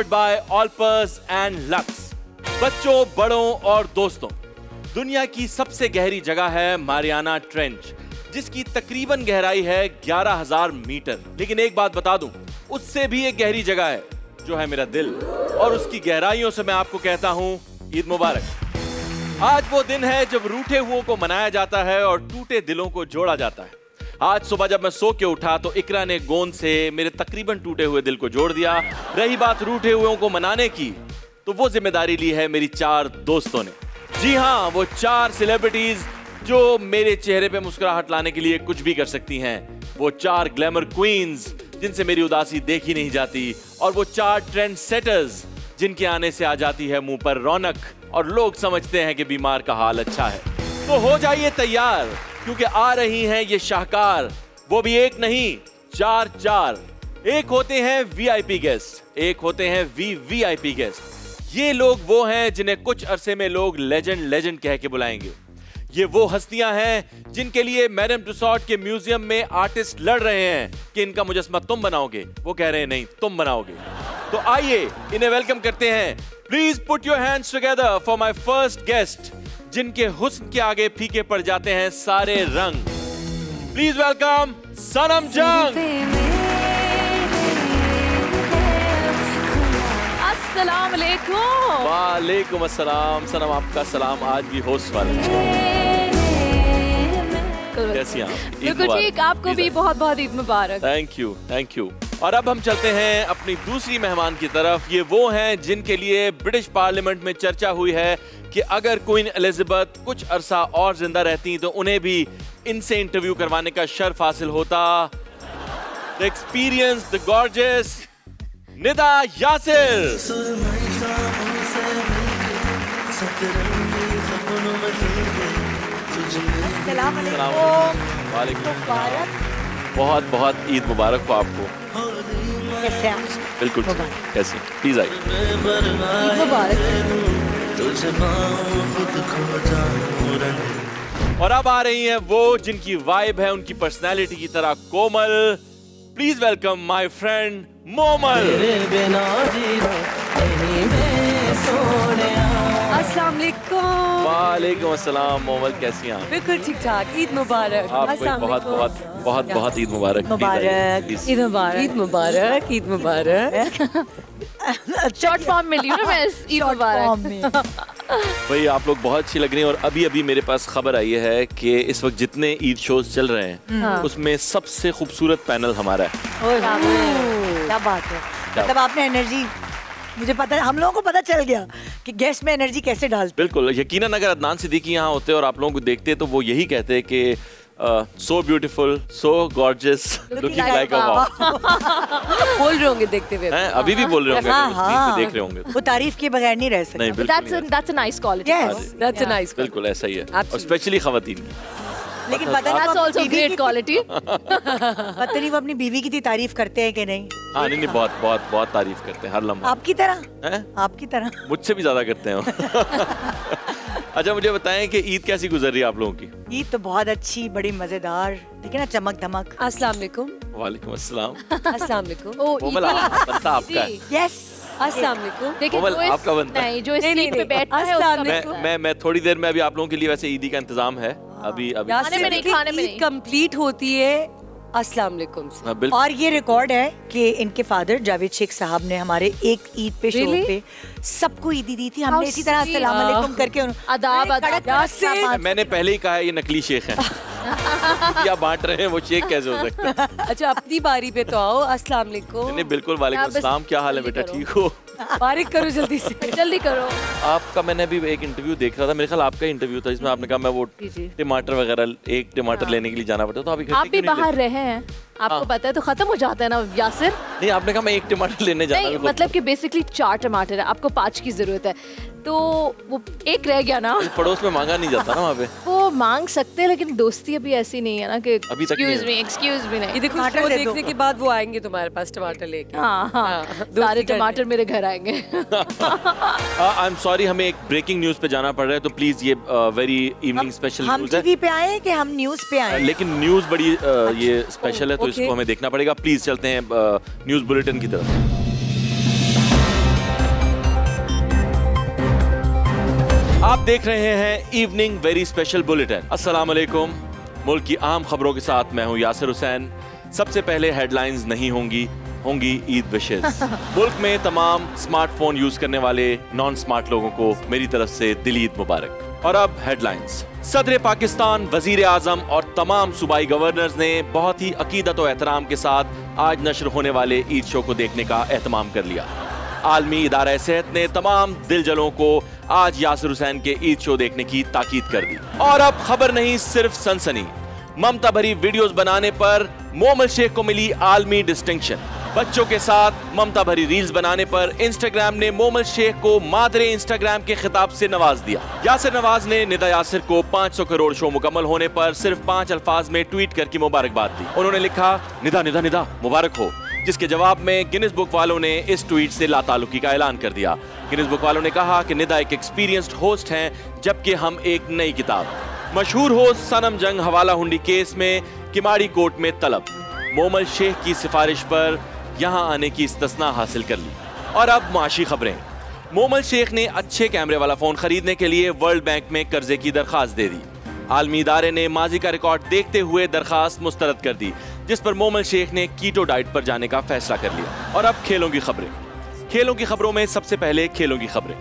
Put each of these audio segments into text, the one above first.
powered by Olpers and Lux। बच्चों, बड़ों और दोस्तों, दुनिया की सबसे गहरी जगह है मारियाना ट्रेंच, जिसकी तकरीबन गहराई है 11,000 मीटर। लेकिन एक बात बता दूं, उससे भी एक गहरी जगह है जो है मेरा दिल, और उसकी गहराइयों से मैं आपको कहता हूं ईद मुबारक। आज वो दिन है जब रूठे हुओं को मनाया जाता है और टूटे दिलों को जोड़ा जाता है। आज सुबह जब मैं सो के उठा तो इकरा ने गोंद से मेरे तकरीबन टूटे हुए दिल को जोड़ दिया। रही बात रूठे हुओं को मनाने की, तो वो जिम्मेदारी ली है मेरी 4 दोस्तों ने। जी हाँ, वो 4 सेलिब्रिटीज जो मेरे चेहरे पे मुस्कुराहट लाने के लिए कुछ भी कर सकती हैं। वो 4 ग्लैमर क्वींस जिनसे मेरी उदासी देखी नहीं जाती, और वो 4 ट्रेंड सेटर्स जिनके आने से आ जाती है मुंह पर रौनक और लोग समझते हैं कि बीमार का हाल अच्छा है। तो हो जाइए तैयार, क्योंकि आ रही हैं ये शाहकार, वो भी एक नहीं 4। एक होते हैं वीआईपी गेस्ट, एक होते हैं वीवीआईपी गेस्ट। ये लोग वो हैं जिन्हें कुछ अरसे में लोग लेजेंड कह के बुलाएंगे। ये वो हस्तियां हैं जिनके लिए मैडम टुसॉड के म्यूजियम में आर्टिस्ट लड़ रहे हैं कि इनका मुजस्समा तुम बनाओगे, वो कह रहे हैं नहीं तुम बनाओगे। तो आइए इन्हें वेलकम करते हैं। Please put your hands together for my first guest, जिनके हुस्न के आगे फीके पड़ जाते हैं सारे रंग। प्लीज वेलकम सनम जंग। अस्सलाम वालेकुम। वालेकुम अस्सलाम। सनम, आपका सलाम आज भी होस्ट वाले। कैसी हैं आप? बिल्कुल ठीक, आपको भी बहुत बहुत ईद मुबारक। Thank you. और अब हम चलते हैं अपनी दूसरी मेहमान की तरफ। ये वो हैं जिनके लिए ब्रिटिश पार्लियामेंट में चर्चा हुई है कि अगर क्वीन एलिजाबेथ कुछ अरसा और जिंदा रहती तो उन्हें भी इनसे इंटरव्यू करवाने का शर्फ हासिल होता। The experience, the gorgeous Nida Yasir. बहुत बहुत ईद मुबारक हो आपको। कैसे आप? बिल्कुल कैसी? प्लीज आइए। ईद मुबारक। और अब आ रही हैं वो जिनकी वाइब है उनकी पर्सनालिटी की तरह कोमल। Please welcome my friend Momal. अस्सलाम वालेकुम। वालेकुम अस्सलाम। मोमल कैसी हैं आप? बिल्कुल ठीक ठाक। ईद मुबारक। आपको बहुत ईद मुबारक। मुबारक। ईद मुबारक। ईद मुबारक। ईद मुबारक। शॉर्ट फॉर्म में लियो ना मैं इस ईद मुबारक। भाई आप लोग बहुत अच्छी लग रही हैं। और अभी अभी मेरे पास खबर आई है कि इस वक्त जितने ईद शोज चल रहे हैं उसमें सबसे खूबसूरत पैनल हमारा है। क्या बात है। मतलब आपने एनर्जी, मुझे पता है, हम लोगों को पता चल गया कि गेस्ट में एनर्जी कैसे डालते। बिल्कुल, यकीनन अगर अदनान सिद्दीकी यहाँ होते और आप लोगों को देखते तो वो यही कहते कि so beautiful, so gorgeous, looking like a wow। बोल रहे होंगे देखते हुए। अभी भी बोल रहे होंगे, हाँ, देख रहे होंगे। वो तारीफ के बगैर नहीं रह सकते। नहीं, That's a nice quality। Yes, that's a nice quality। बिल्कुल ऐसा ही है, और स्पेशली खवातीन की। लेकिन पता नहीं That's also great quality। पता नहीं वो अपनी बीवी की तारीफ करते हैं कि नहीं। हाँ नहीं, बहुत तारीफ करते हैं हर लम्हा। आपकी तरह? आपकी तरह? मुझसे भी ज्यादा करते हैं। अच्छा मुझे बताएं कि ईद कैसी गुजर रही है आप लोगों की? ईद तो बहुत अच्छी, बड़ी मजेदार, देखिए ना, चमक धमक। अस्सलाम वालेकुम। वालेकुम अस्सलाम। अस्सलाम वालेकुम। कोमल बनता आपका है। यस, अस्सलाम वालेकुम। देखिए कोमल आपका बनता है। नहीं, जो इस सीट पे बैठा है उसका मैं थोड़ी देर में अभी आप लोगों के लिए वैसे ईदी का इंतजाम है। अभी खाने में ईद कंप्लीट होती है अस्सलाम वालेकुम से। और ये रिकॉर्ड है कि इनके फादर जावेद शेख साहब ने हमारे एक ईद पे शो पे सबको ईदी दी थी। हमने इसी तरह अस्सलाम वालेकुम करके आदाब। मैंने पहले ही कहा है ये नकली शेख हैं। क्या बांट रहे हैं, वो शेख कैसे हो सकते हैं? अच्छा अपनी बारी पे तो आओ। अस्सलाम वालेकुम। नहीं बिल्कुल, वालेकुम अस्सलाम। क्या हाल है बेटा, ठीक हो? बारिक करो जल्दी से, जल्दी करो। आपका मैंने अभी एक इंटरव्यू देख रहा था, मेरे ख्याल आपका इंटरव्यू था, जिसमें आपने कहा मैं वो टमाटर वगैरह एक टमाटर लेने के लिए जाना पड़ता, तो आप भी बाहर रहे हैं, आपको पता है, तो खत्म हो जाता है ना यासिर। नहीं, आपने कहा मैं एक टमाटर लेने जाना। नहीं, मतलब कि बेसिकली 4 टमाटर है, आपको 5 की जरूरत है, तो वो एक रह गया ना। पड़ोस में मांगा नहीं जाता ना वहाँ पे। वो मांग सकते हैं, लेकिन दोस्ती अभी ऐसी नहीं है ना कि एक्सक्यूज मी नहीं। देखो शो देखने के बाद वो आएंगे तुम्हारे पास टमाटर लेके। हाँ, सारे टमाटर मेरे घर आएंगे। आई एम सॉरी, हमें एक ब्रेकिंग न्यूज पे जाना पड़ रहा है, तो प्लीज ये वेरी इवनिंग स्पेशल न्यूज है। हम टीवी पे आए कि हम न्यूज पे आए? लेकिन न्यूज बड़ी ये स्पेशल है, तो इसको हमें देखना पड़ेगा। प्लीज चलते हैं न्यूज बुलेटिन की तरफ। आप देख रहे हैं इवनिंग वेरी स्पेशल बुलेटिन। अस्सलाम वालेकुम। मुल्क की अहम खबरों के साथ मैं हूं यासिर हुसैन। सबसे पहले हेडलाइंस नहीं होंगी ईद विशेस। मुल्क में तमाम स्मार्टफोन यूज करने वाले नॉन स्मार्ट लोगों को मेरी तरफ से दिल ईद मुबारक। और अब हेडलाइंस। सदर पाकिस्तान, वजीर आजम और तमाम सूबाई गवर्नर्स ने बहुत ही अकीदत और एहतराम के साथ आज नशर होने वाले ईद शो को देखने का एहतमाम कर लिया। आलमी इदारा सेहत ने तमाम दिलजलों को आज यासिर हुसैन के ईद शो देखने की ताकीद कर दी। और अब खबर नहीं सिर्फ सनसनी। ममता भरी वीडियोस बनाने पर मोमल शेख को मिली आलमी डिस्टिंक्शन। बच्चों के साथ ममता भरी रील्स बनाने पर इंस्टाग्राम ने मोमल शेख को मादरे इंस्टाग्राम के खिताब से नवाज दिया। यासिर नवाज ने निदा यासिर को 500 करोड़ शो मुकम्मल होने पर सिर्फ 5 अल्फाज में ट्वीट करके मुबारकबाद दी। उन्होंने लिखा, निदा निदा निदा मुबारक हो, जिसके जवाब में गिनीज बुक वालों ने इस ट्वीट से लाताल्लुकी का ऐलान कर दिया। गिनीज बुक वालों ने कहा कि निदा एक एक्सपीरियंस्ड होस्ट हैं, जबकि हम एक नई किताब। मशहूर होस्ट सनम जंग हवाला हुंडी केस में किमाड़ी कोर्ट में तलब। मोमल शेख की सिफारिश पर यहां आने की इस्तिस्ना हासिल कर ली। और अब माशी खबरें। मोमल शेख ने अच्छे कैमरे वाला फोन खरीदने के लिए वर्ल्ड बैंक में कर्जे की दरखास्त दे दी। आलमी इदारे ने माजी का रिकॉर्ड देखते हुए दरखास्त मुस्तरद कर दी, जिस पर मोमल शेख ने कीटो डाइट पर जाने का फैसला कर लिया। और अब खेलों की खबरें। खेलों की खबरों में सबसे पहले खेलों की खबरें।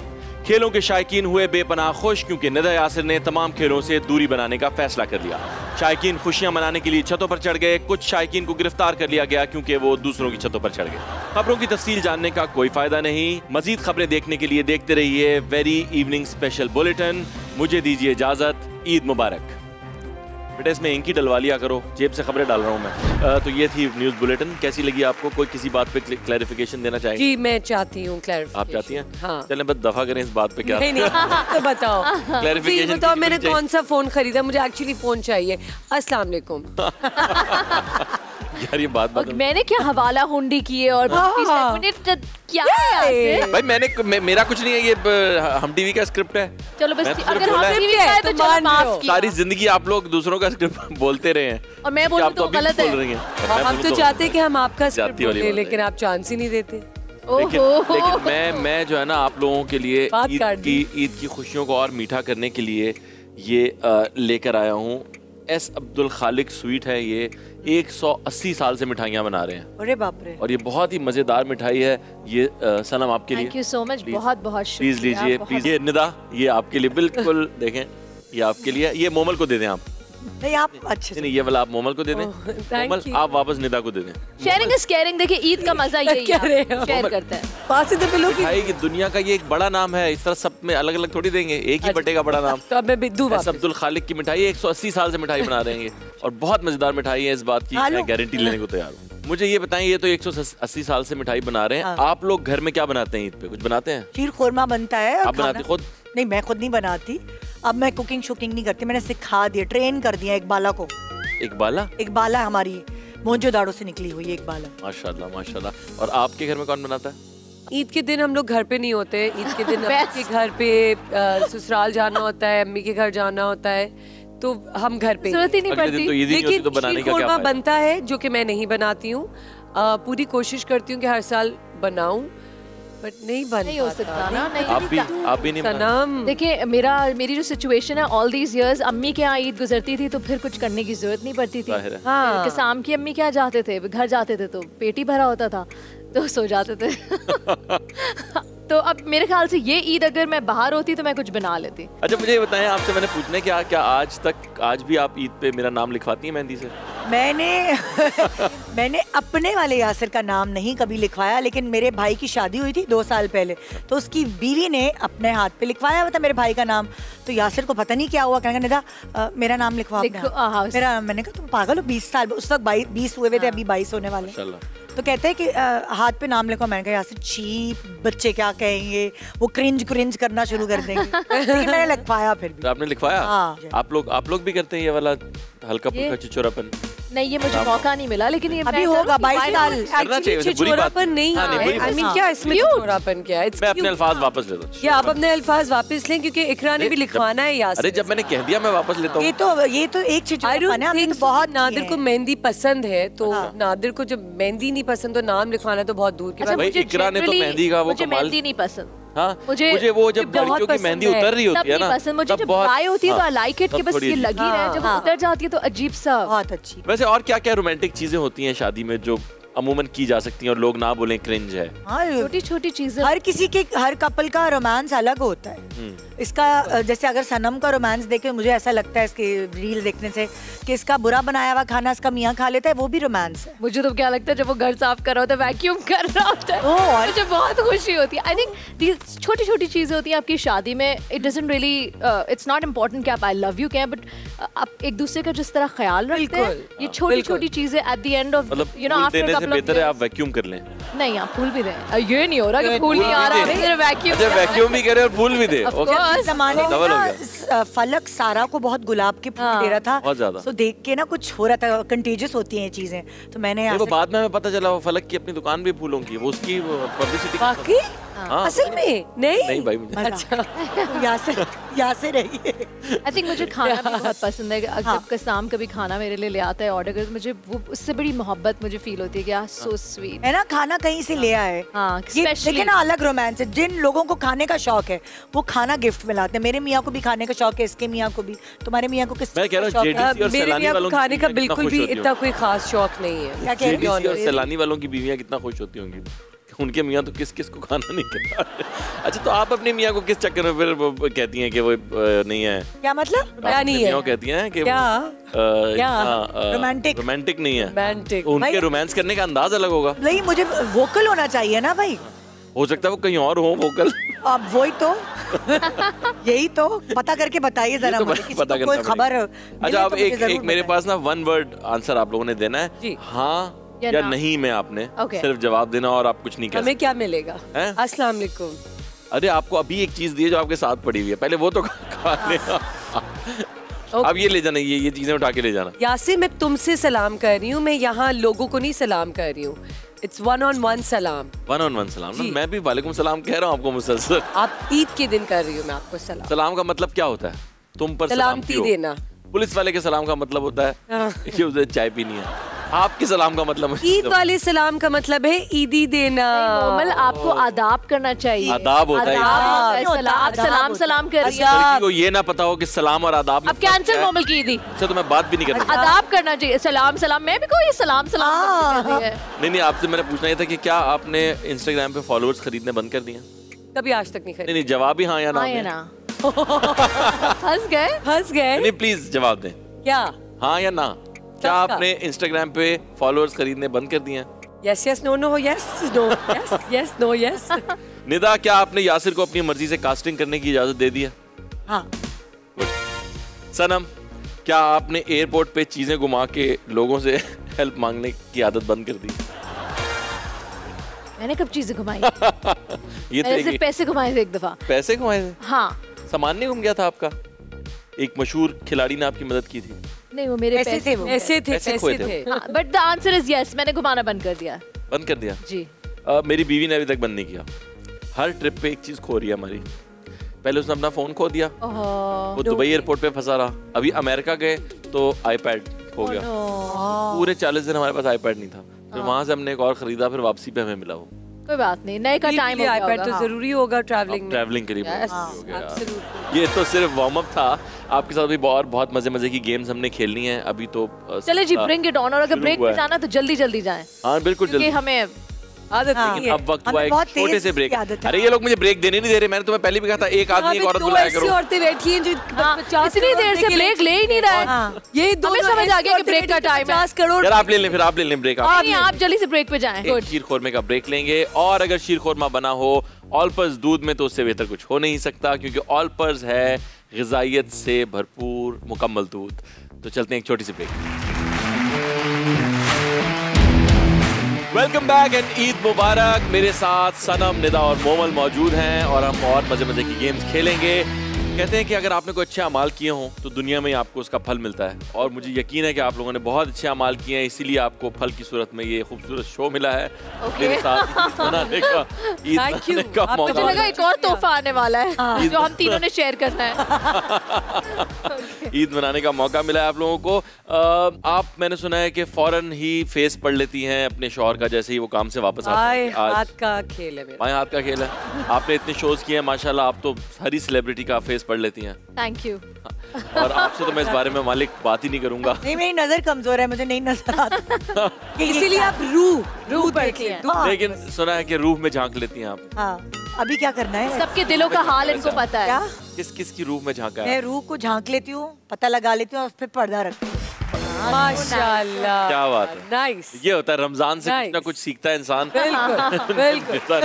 खेलों के शायकीन हुए बेपनाह खुश, क्योंकि निदा यासिर ने तमाम खेलों से दूरी बनाने का फैसला कर लिया। शायकीन खुशियां मनाने के लिए छतों पर चढ़ गए। कुछ शायकीन को गिरफ्तार कर लिया गया क्योंकि वो दूसरों की छतों पर चढ़ गए। खबरों की तफसील जानने का कोई फायदा नहीं। मजीद खबरें देखने के लिए देखते रहिए वेरी इवनिंग स्पेशल बुलेटिन। मुझे दीजिए इजाजत। ईद मुबारक। बेटा इसमें इंकी डलवा लिया करो, जेब से खबरें डाल रहा हूँ मैं। तो ये थी न्यूज़ बुलेटिन। कैसी लगी आपको? कोई किसी बात पे क्लैरिफिकेशन देना चाहेंगे? जी मैं चाहती हूँ क्लैरिफिकेशन। आप चाहती हैं? हाँ। चलें बस दफा करें इस बात पे। क्या नहीं तो बताओ क्लैरिफिकेशन बताओ मैंने कौन सा फोन खरीदा? मुझे एक्चुअली फोन चाहिए। अस्सलाम वालेकुम। यार ये बात मैंने क्या हवाला हुंडी की है और क्या है? भाई मेरा कुछ नहीं है, ये हम टीवी का स्क्रिप्ट है। चलो बस तो अगर हम टीवी का है तो चलो माफ किया। सारी जिंदगी आप लोग दूसरों का स्क्रिप्ट बोलते रहे हैं और मैं बोलूं तो गलत है। हम तो चाहते हैं कि हम आपका स्क्रिप्ट बोलें, लेकिन आप चांस ही नहीं देते। लेकिन मैं जो है ना आप लोगों के लिए ईद की खुशियों को और मीठा करने के लिए ये लेकर आया हूँ। एस अब्दुल खालिक स्वीट है। ये 180 साल से मिठाइयाँ बना रहे हैं। अरे बाप रे। और ये बहुत ही मजेदार मिठाई है। ये सनम आपके लिए। Thank you so much. बहुत बहुत शुक्रिया। प्लीज लीजिए प्लीज। ये निदा ये आपके लिए बिल्कुल देखें, ये आपके लिए। ये मोमल को दे दें आप। नहीं आप अच्छे नहीं, ये वाला आप मोमल को दे दें। मोमल आप वापस निदा को दे दें। Sharing is caring. देखिए ईद का मजा यही है, शेयर करते हैं। मिठाई की दुनिया का ये एक बड़ा नाम है। इस तरह सब में अलग अलग थोड़ी देंगे, एक ही बटेगा बड़ा नाम। तो अब मैं बिद्दू एस अब्दुल खालिक की मिठाई 180 साल से मिठाई बना रहे हैं और बहुत मजेदार मिठाई है। इस बात की मैं गारंटी लेने को तैयार हूँ। मुझे ये बताएं, ये तो 180 साल से मिठाई बना रहे हैं। आप लोग घर में क्या बनाते हैं ईद पे? कुछ बनाते हैं? खीर खुरमा बनता है। आप बनाते खुद? नहीं मैं खुद नहीं बनाती। अब मैं कुकिंग शुकिंग नहीं करती। मैंने सिखा दिया, ट्रेन कर दिया इकबाला को। इकबाला हमारी मोहनजोदाड़ो से निकली हुई इकबाला। माशाल्लाह माशाल्लाह। और आपके घर में कौन बनाता है? ईद के दिन हम लोग घर पे नहीं होते। ईद के दिन अम्मी के घर पे ससुराल जाना होता है, अम्मी के घर जाना होता है, तो हम घर पे जरूरत ही नहीं पड़ती। लेकिन खीर खुरमा बनता है जो कि मैं नहीं बनाती हूँ। पूरी कोशिश करती हूँ कि हर साल बनाऊं, बट नहीं हो सकता ना। आप भी नहीं। देखिए मेरी जो सिचुएशन है, ऑल दीज इयर्स अम्मी के यहाँ ईद गुजरती थी तो फिर कुछ करने की जरूरत नहीं पड़ती थी। हाँ। शाम की अम्मी क्या जाते थे, घर जाते थे तो पेट ही भरा होता था तो सो जाते थे। तो अब मेरे ख्याल से ये ईद अगर मैं बाहर होती तो मैं कुछ बना लेती। अच्छा मुझे ये बताएं, आपसे मैंने पूछना है क्या आज भी आप ईद पे मेरा नाम लिखवाती हैं मेहंदी से? मैंने अपने वाले यासिर का नाम नहीं कभी लिखवाया, लेकिन मेरे भाई की शादी हुई थी 2 साल पहले, तो उसकी बीवी ने अपने हाथ पे लिखवाया हुआ था मेरे भाई का नाम। तो यासिर को पता नहीं क्या हुआ, कहने निदा मेरा नाम लिखवा। मैंने कहा तुम पागल हो, 20 साल उस वक्त 20 हुए थे, अभी 22 होने वाले। तो कहते हैं कि हाथ पे नाम लिखो। मैंने कहा यासिर चीप, बच्चे क्या कहेंगे, वो क्रिंज करना शुरू कर देंगे। मैंने लिखवाया फिर भी। तो आपने लिखवाया? हाँ। आप लोग भी करते हैं ये वाला हल्का फुल्का चिचोरापन? नहीं ये मुझे मौका नहीं मिला, लेकिन ये अभी होगा 22 साल। चिचोरापन नहीं है। आई मीन क्या इसमें चिचोरापन क्या है? मैं अपने अल्फाज वापस लेता हूँ। क्या आप अपने अल्फाज वापस लें, क्योंकि इकरा ने भी लिखवाना है यासिर। अरे जब मैंने कह दिया मैं वापस लेता हूँ। ये तो एक चिचोरापन है। बहुत नादिर को मेहंदी पसंद है, तो नादिर को जब मेहंदी नहीं पसंद तो नाम लिखवाना तो बहुत दूर की बात है। इकरा ने तो मेहंदी का वो मुझे मेहंदी नहीं पसंद। हाँ मुझे वो जब लड़कियों की मेहंदी उतर रही होती है ना मुझे जब ड्राई होती है तो आई लाइक इट कि बस ये लगी रहे, जब उतर जाती है तो अजीब सा। बहुत अच्छी। वैसे और क्या क्या रोमांटिक चीजें होती हैं शादी में जो अमूमन की जा सकती हैं और लोग ना बोलें क्रिंज है? छोटी छोटी चीजें। हर किसी के, हर कपल का रोमांस अलग होता है। इसका जैसे अगर सनम का रोमांस देखे, मुझे ऐसा लगता है इसके रील देखने से कि इसका बुरा बनाया हुआ खाना इसका मियाँ खा लेता है, वो भी रोमांस है। मुझे तो क्या लगता है जब वो घर साफ कर रहा होता है, वैक्यूम कर रहा होता है, मुझे बहुत खुशी होती है। आई थिंक छोटी छोटी चीजें होती हैं आपकी शादी में। It doesn't really, it's not important कि आप आई लव यू कहें, बट आप एक दूसरे का जिस तरह ख्याल रखते हैं, ये छोटी छोटी चीजें at the end of you know after couple of बेहतर है आप वैक्यूम कर लें। नहीं आप फूल भी दें, ये नहीं हो रहा कि फूल नहीं आ रहा है, वैक्यूम। अच्छा वैक्यूम भी करे और फूल भी दे। जमाने में फलक सारा को बहुत गुलाब के फूल दे रहा था, बहुत ज्यादा। तो देख के ना कुछ हो रहा था, कंटेजियस होती हैं ये चीजें, तो मैंने वो बाद में हमें पता चला वो फलक की अपनी दुकान भी फूलों की, वो उसकी पब्लिसिटी। बाकी असल में नहीं भाई अच्छा यासिर रहिए। आई थिंक मुझे खाना भी बहुत पसंद है। जब कसाम कभी खाना मेरे लिए ले आता है ऑर्डर कर, मुझे वो उससे बड़ी मोहब्बत मुझे फील होती है कि यार सो स्वीट है ना, खाना कहीं से ले आए। लेकिन ना अलग रोमांस है, जिन लोगों को खाने का शौक है वो खाना गिफ्ट में लाते हैं। मेरे मियाँ को भी खाने का शौक है, इसके मियाँ को भी। तुम्हारे मियाँ को किस? मैं कह रहा हूँ मेरे मियाँ को खाने का बिल्कुल भी इतना कोई खास शौक नहीं है। क्या कह रही हो? और सैलानी वालों की बीवियाँ कितना खुश होती होंगी, उनके मियाँ तो किस किस को खाना नहीं कहता। अच्छा तो आप अपने मियाँ को किस चक्कर में फिर कहती हैं कि वो नहीं है? क्या मतलब? क्या नहीं है? कहती हैं कि रोमांटिक नहीं है। रोमांटिक उनके रोमांस करने का अंदाज अलग होगा। नहीं, मुझे वोकल होना चाहिए ना भाई। हो सकता है वो कहीं और हो वोकल। अब वही तो यही तो पता करके बताइए जरा, मुझे किसी को कोई खबर। अच्छा अब एक मेरे पास ना वन वर्ड आंसर आप लोगों ने देना है, हाँ या नहीं में आपने सिर्फ जवाब देना और आप कुछ नहीं कह सकते। हमें क्या मिलेगा? अस्सलाम वालेकुम। अरे आपको अभी एक चीज दी है जो आपके साथ पड़ी हुई है, पहले वो तो खा लेना। अब ये ले जाना, ये चीजें उठा के ले जाना। यासिर मैं तुमसे सलाम कर रही हूँ, मैं यहाँ लोगों को नहीं सलाम कर रही हूँ। इट्स वन ऑन वन सलाम। वन ऑन वन सलाम ना, मैं भी वालेकुम सलाम कह रहा हूँ आपको मुसलसल। आप ईद के दिन कर रही हूँ मैं आपको सलाम। सलाम का मतलब क्या होता है? तुम पर सलामती देना। पुलिस वाले के सलाम का मतलब होता है कि उसे चाय पीनी है। आपके सलाम का मतलब? ईद वाले सलाम का मतलब है ईदी देना। कोमल आपको आदाब करना चाहिए। आदाब होता है। सलाम कर रही है। को ये ना पता हो कि सलाम और आदाब। अब कैंसिल कोमल की ईदी। अच्छा तो मैं बात भी नहीं कर रहा। आदाब करना चाहिए, सलाम सलाम। मैं भी कहूँ ये सलाम सलाम। नहीं आपसे मैंने पूछना ये था कि क्या आपने इंस्टाग्राम पे फॉलोअर्स खरीदने बंद कर दिए? कभी आज तक नहीं खरीदे। नहीं जवाब ही हाँ या ना। हंस गए। नहीं प्लीज जवाब दें। क्या हाँ या ना? क्या आपने इंस्टाग्राम पे फॉलोअर्स खरीदने बंद कर दिए हैं? Yes yes no no yes no yes yes no yes. Nida क्या आपने यासिर को अपनी मर्जी से कास्टिंग करने की इजाजत दे दी है? हाँ। सनम क्या आपने एयरपोर्ट पे चीजें घुमा के लोगों से हेल्प मांगने की आदत बंद कर दी? मैंने कब चीजें घुमाई? ये मैंने सिर्फ पैसे घुमाए थे एक दफा। पैसे घुमाए थे? हाँ। सामान नहीं घूम गया था आपका? एक मशहूर खिलाड़ी ने आपकी मदद की थी। नहीं वो मेरे पैसे थे। But the answer is yes, मैंने घुमाना बंद कर दिया। बंद कर दिया जी। मेरी बीवी ने अभी तक बंद नहीं किया। हर ट्रिप पे एक चीज खो रही है हमारी। पहले उसने अपना फोन खो दिया, वो दुबई एयरपोर्ट पे फंसा रहा। अभी अमेरिका गए तो आईपैड खो गया। पूरे 40 दिन हमारे पास आईपैड नहीं था। फिर वहां से हमने एक और खरीदा, फिर वापसी पे हमें मिला वो। कोई बात नहीं, नए का टाइम होगा। आईपैड तो जरूरी होगा ट्रैवलिंग के लिए। ये तो सिर्फ वार्म अप था। आपके साथ भी बहुत मजे की गेम्स हमने खेलनी है अभी तो। चले जी ब्रिंग इट ऑन। और अगर ब्रेक पे जाना तो जल्दी जाएं। हाँ बिल्कुल जल्दी। हमें आदत नहीं है। अब वक्त हुआ एक छोटे से ब्रेक। अरे ये लोग मुझे ब्रेक देने नहीं दे रहे। मैंने तुम्हें पहले भी कहा था एक आदमी एक औरत बुलाया करो। औरतें बैठी हैं जो इतनी देर से ब्रेक ले ही नहीं रहे। ये हमें समझ आ गया कि ब्रेक का टाइम है। 50 करोड़। यार आप ले लें, फिर आप ले लें ब्रेक। आप जल्दी से ब्रेक पे जाएं। शीर खोरमे का ब्रेक लेंगे। और अगर शीर खोरमा बना हो ऑलपर्स दूध में तो उससे बेहतर कुछ हो नहीं सकता, क्योंकि ऑलपर्स है ग़िज़ाइयत से भरपूर मुकम्मल दूध। तो चलते हैं एक छोटी सी break. Welcome back and Eid मुबारक। मेरे साथ सनम, निदा और मोमल मौजूद हैं और हम और मजे की गेम्स खेलेंगे। कहते हैं कि अगर आपने कोई अच्छे अमाल किए हों तो दुनिया में ही आपको उसका फल मिलता है। और मुझे यकीन है कि आप लोगों ने बहुत अच्छे अमाल किए हैं, इसीलिए आपको फल की सूरत में ये खूबसूरत शो मिला है। मेरे साथ ईद मनाने का मौका। मुझे लगा एक और तोहफा आने वाला है जो हम तीनों ने शेयर करना है। ईद मनाने का मौका मिला है आप लोगों को। आप मैंने सुना है कि फौरन ही फेस पढ़ लेती हैं अपने शौहर का जैसे ही वो काम से वापस आते हैं। हाथ का खेल है मेरा। बाएं हाथ का खेल है। आपने इतने शोज किए हैं माशाल्लाह, आप तो हर ही सेलिब्रिटी का फेस पढ़ लेती हैं। Thank you. और आपसे तो मैं इस बारे में मालिक बात ही नहीं करूंगा। नहीं, मेरी नजर कमजोर है, मुझे नहीं नजर आता। इसीलिए आप रूह देखिए। लेकिन सुना है कि रूह में झांक लेती हैं आप। हाँ, अभी क्या करना है? सबके दिलों का हाल इनको पता है। किस किस की रूह में झांका है? मैं रूह को झांक लेती हूँ, पता लगा लेती हूँ और फिर पर्दा रखती हूँ। माशाल्लाह, क्या बात है। नाइस। ये होता है रमजान से कुछ ना कुछ सीखता है इंसान। बिल्कुल बिल्कुल।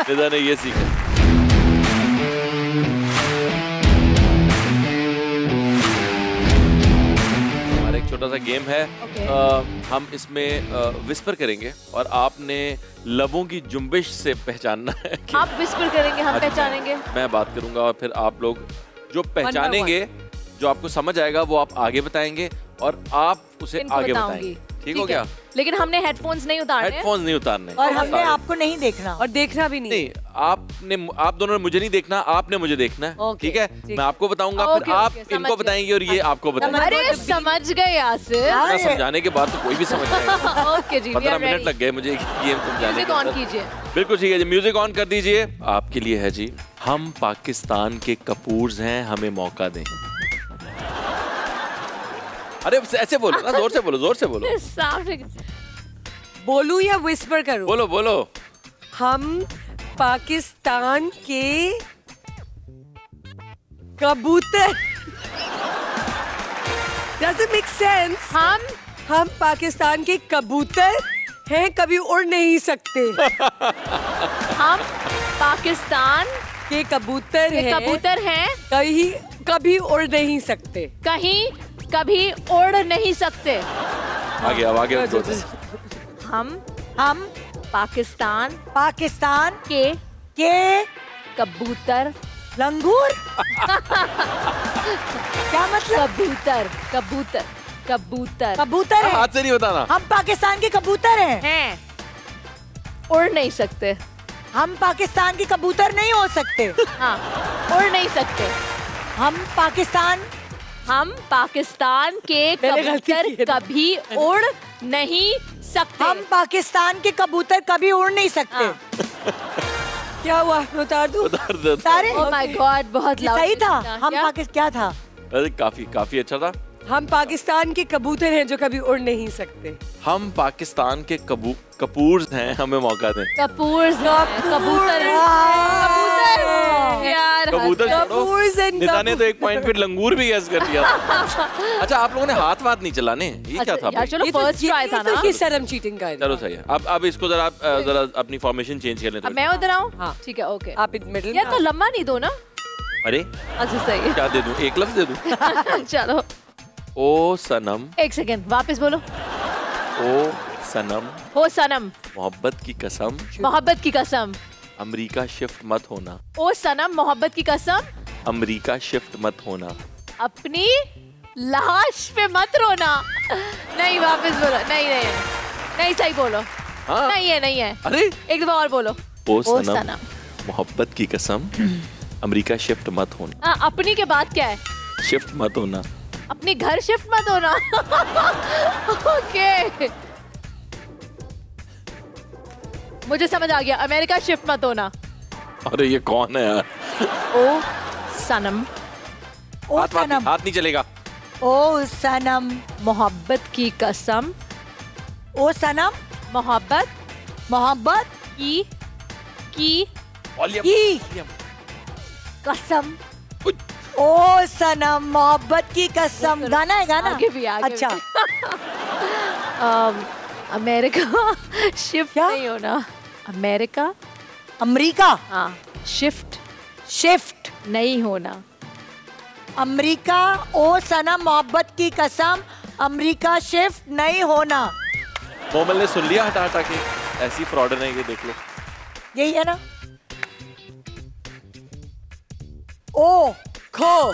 निदा ने ये सीखा। हमारा एक छोटा सा गेम है। हम इसमें विस्पर करेंगे और आपने लबों की जुम्बिश से पहचानना है। आप विस्पर करेंगे, हम पहचानेंगे। मैं बात करूंगा और फिर आप लोग जो पहचानेंगे, जो आपको समझ आएगा वो आप आगे बताएंगे और आप उसे आगे बताएंगे। ठीक हो गया? लेकिन हमने हेडफोन्स नहीं उतारने। हेडफोन्स नहीं उतारने और हमने आपको नहीं देखना और देखना भी नहीं। आप दोनों ने मुझे नहीं देखना, आपने मुझे देखना है। ठीक है? मैं आपको बताऊंगा, फिर आप इनको बताएंगे और ये आपको बताएंगे। अरे समझ गए यासिर। मैं समझाने के बाद तो कोई भी समझ जाएगा। ओके जी, 15 मिनट लग गए मुझे गेम समझाने म्यूजिक ऑन कीजिए। बिल्कुल ठीक है जी, म्यूजिक ऑन कर दीजिए। आपके लिए है जी, हम पाकिस्तान के कपूर्स हैं, हमें मौका दें। अरे ऐसे बोलो ना, जोर से बोलो, जोर से बोलो। बोलूं या विस्पर करूं? बोलो बोलो। हम पाकिस्तान के कबूतर। Does it make sense? हम पाकिस्तान के कबूतर हैं, कभी उड़ नहीं सकते। हम पाकिस्तान के कबूतर हैं, कभी उड़ नहीं सकते। कभी उड़ नहीं सकते। आगे अब आगे हम पाकिस्तान के कबूतर। लंगूर? क्या मतलब? कबूतर है। हाथ से नहीं बताना। हम पाकिस्तान के कबूतर हैं। उड़ नहीं सकते। हम पाकिस्तान के कबूतर नहीं हो सकते। हाँ, उड़ नहीं सकते। हम पाकिस्तान के कबूतर कभी उड़ नहीं सकते। हम पाकिस्तान के कबूतर कभी उड़ नहीं सकते। क्या हुआ? उतार दूं? उतार दो। ओह माय गॉड, बहुत सही था। हम क्या था? काफी अच्छा था। हम पाकिस्तान के कबूतर हैं जो कभी उड़ नहीं सकते। हम पाकिस्तान के कपूर्स हैं, हमें मौका दें। कबूतर यार, निदा ने तो एक पॉइंट पे लंगूर भी गैस कर दिया। अच्छा, आप लोगों ने हाथ नहीं चलाने, ये क्या था? चलो फर्स्ट ट्राई था ना। ये शर्म चीटिंग का है। चलो सही है। अब इसको जरा अपनी फॉर्मेशन चेंज कर लेते। मैं उधर आऊं? हाँ ठीक है, ओके। आप मिडिल यार तो लंबा नहीं दो ना। अरे अच्छा सही है। क्या दे दूं? एक लफ्ज दे दूं? चलो। ओ सनम। एक सेकंड, वापस बोलो। ओ सनम। हो सनम। मोहब्बत की कसम। मोहब्बत की कसम। अमेरिका शिफ्ट मत होना। ओ सनम, मोहब्बत की कसम। अमेरिका शिफ्ट मत होना। अपनी लाश पे मत रोना। नहीं, वापस बोलो। नहीं सही बोलो। हाँ? नहीं है। अरे एक दफा और बोलो। ओ सनम, मोहब्बत की कसम, अमेरिका शिफ्ट मत होना। अपनी के बाद क्या है? शिफ्ट मत होना। अपने घर शिफ्ट मत होना। ओके, मुझे समझ आ गया। अमेरिका शिफ्ट मत होना। अरे ये कौन है यार? ओ सनम। हाथ नहीं चलेगा। ओ सनम, मोहब्बत की कसम। ओ सनम, मोहब्बत की कसम। ओ सनम, मोहब्बत की कसम। गाना है, गाना? आगे भी। अच्छा। अमेरिका शिफ्ट नहीं होना। अमेरिका हाँ, शिफ्ट नहीं होना। अमेरिका, ओ सनम, मोहब्बत की कसम, अमेरिका शिफ्ट नहीं होना। मोमल ने सुन लिया हटा के। ऐसी फ्रॉड है, ये देख लो। यही है ना? ओ खो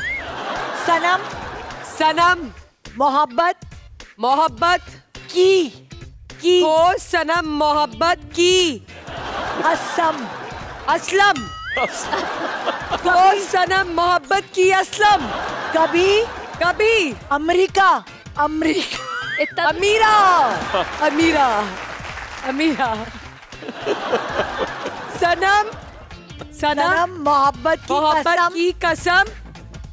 सनम, मोहब्बत की खो सनम, मोहब्बत की असलम। खो सनम, मोहब्बत की असलम। कभी कभी अमेरिका, अमेरिका, अमीरा, अमीरा, अमीरा, सनम, सनम, मोहब्बत की कसम,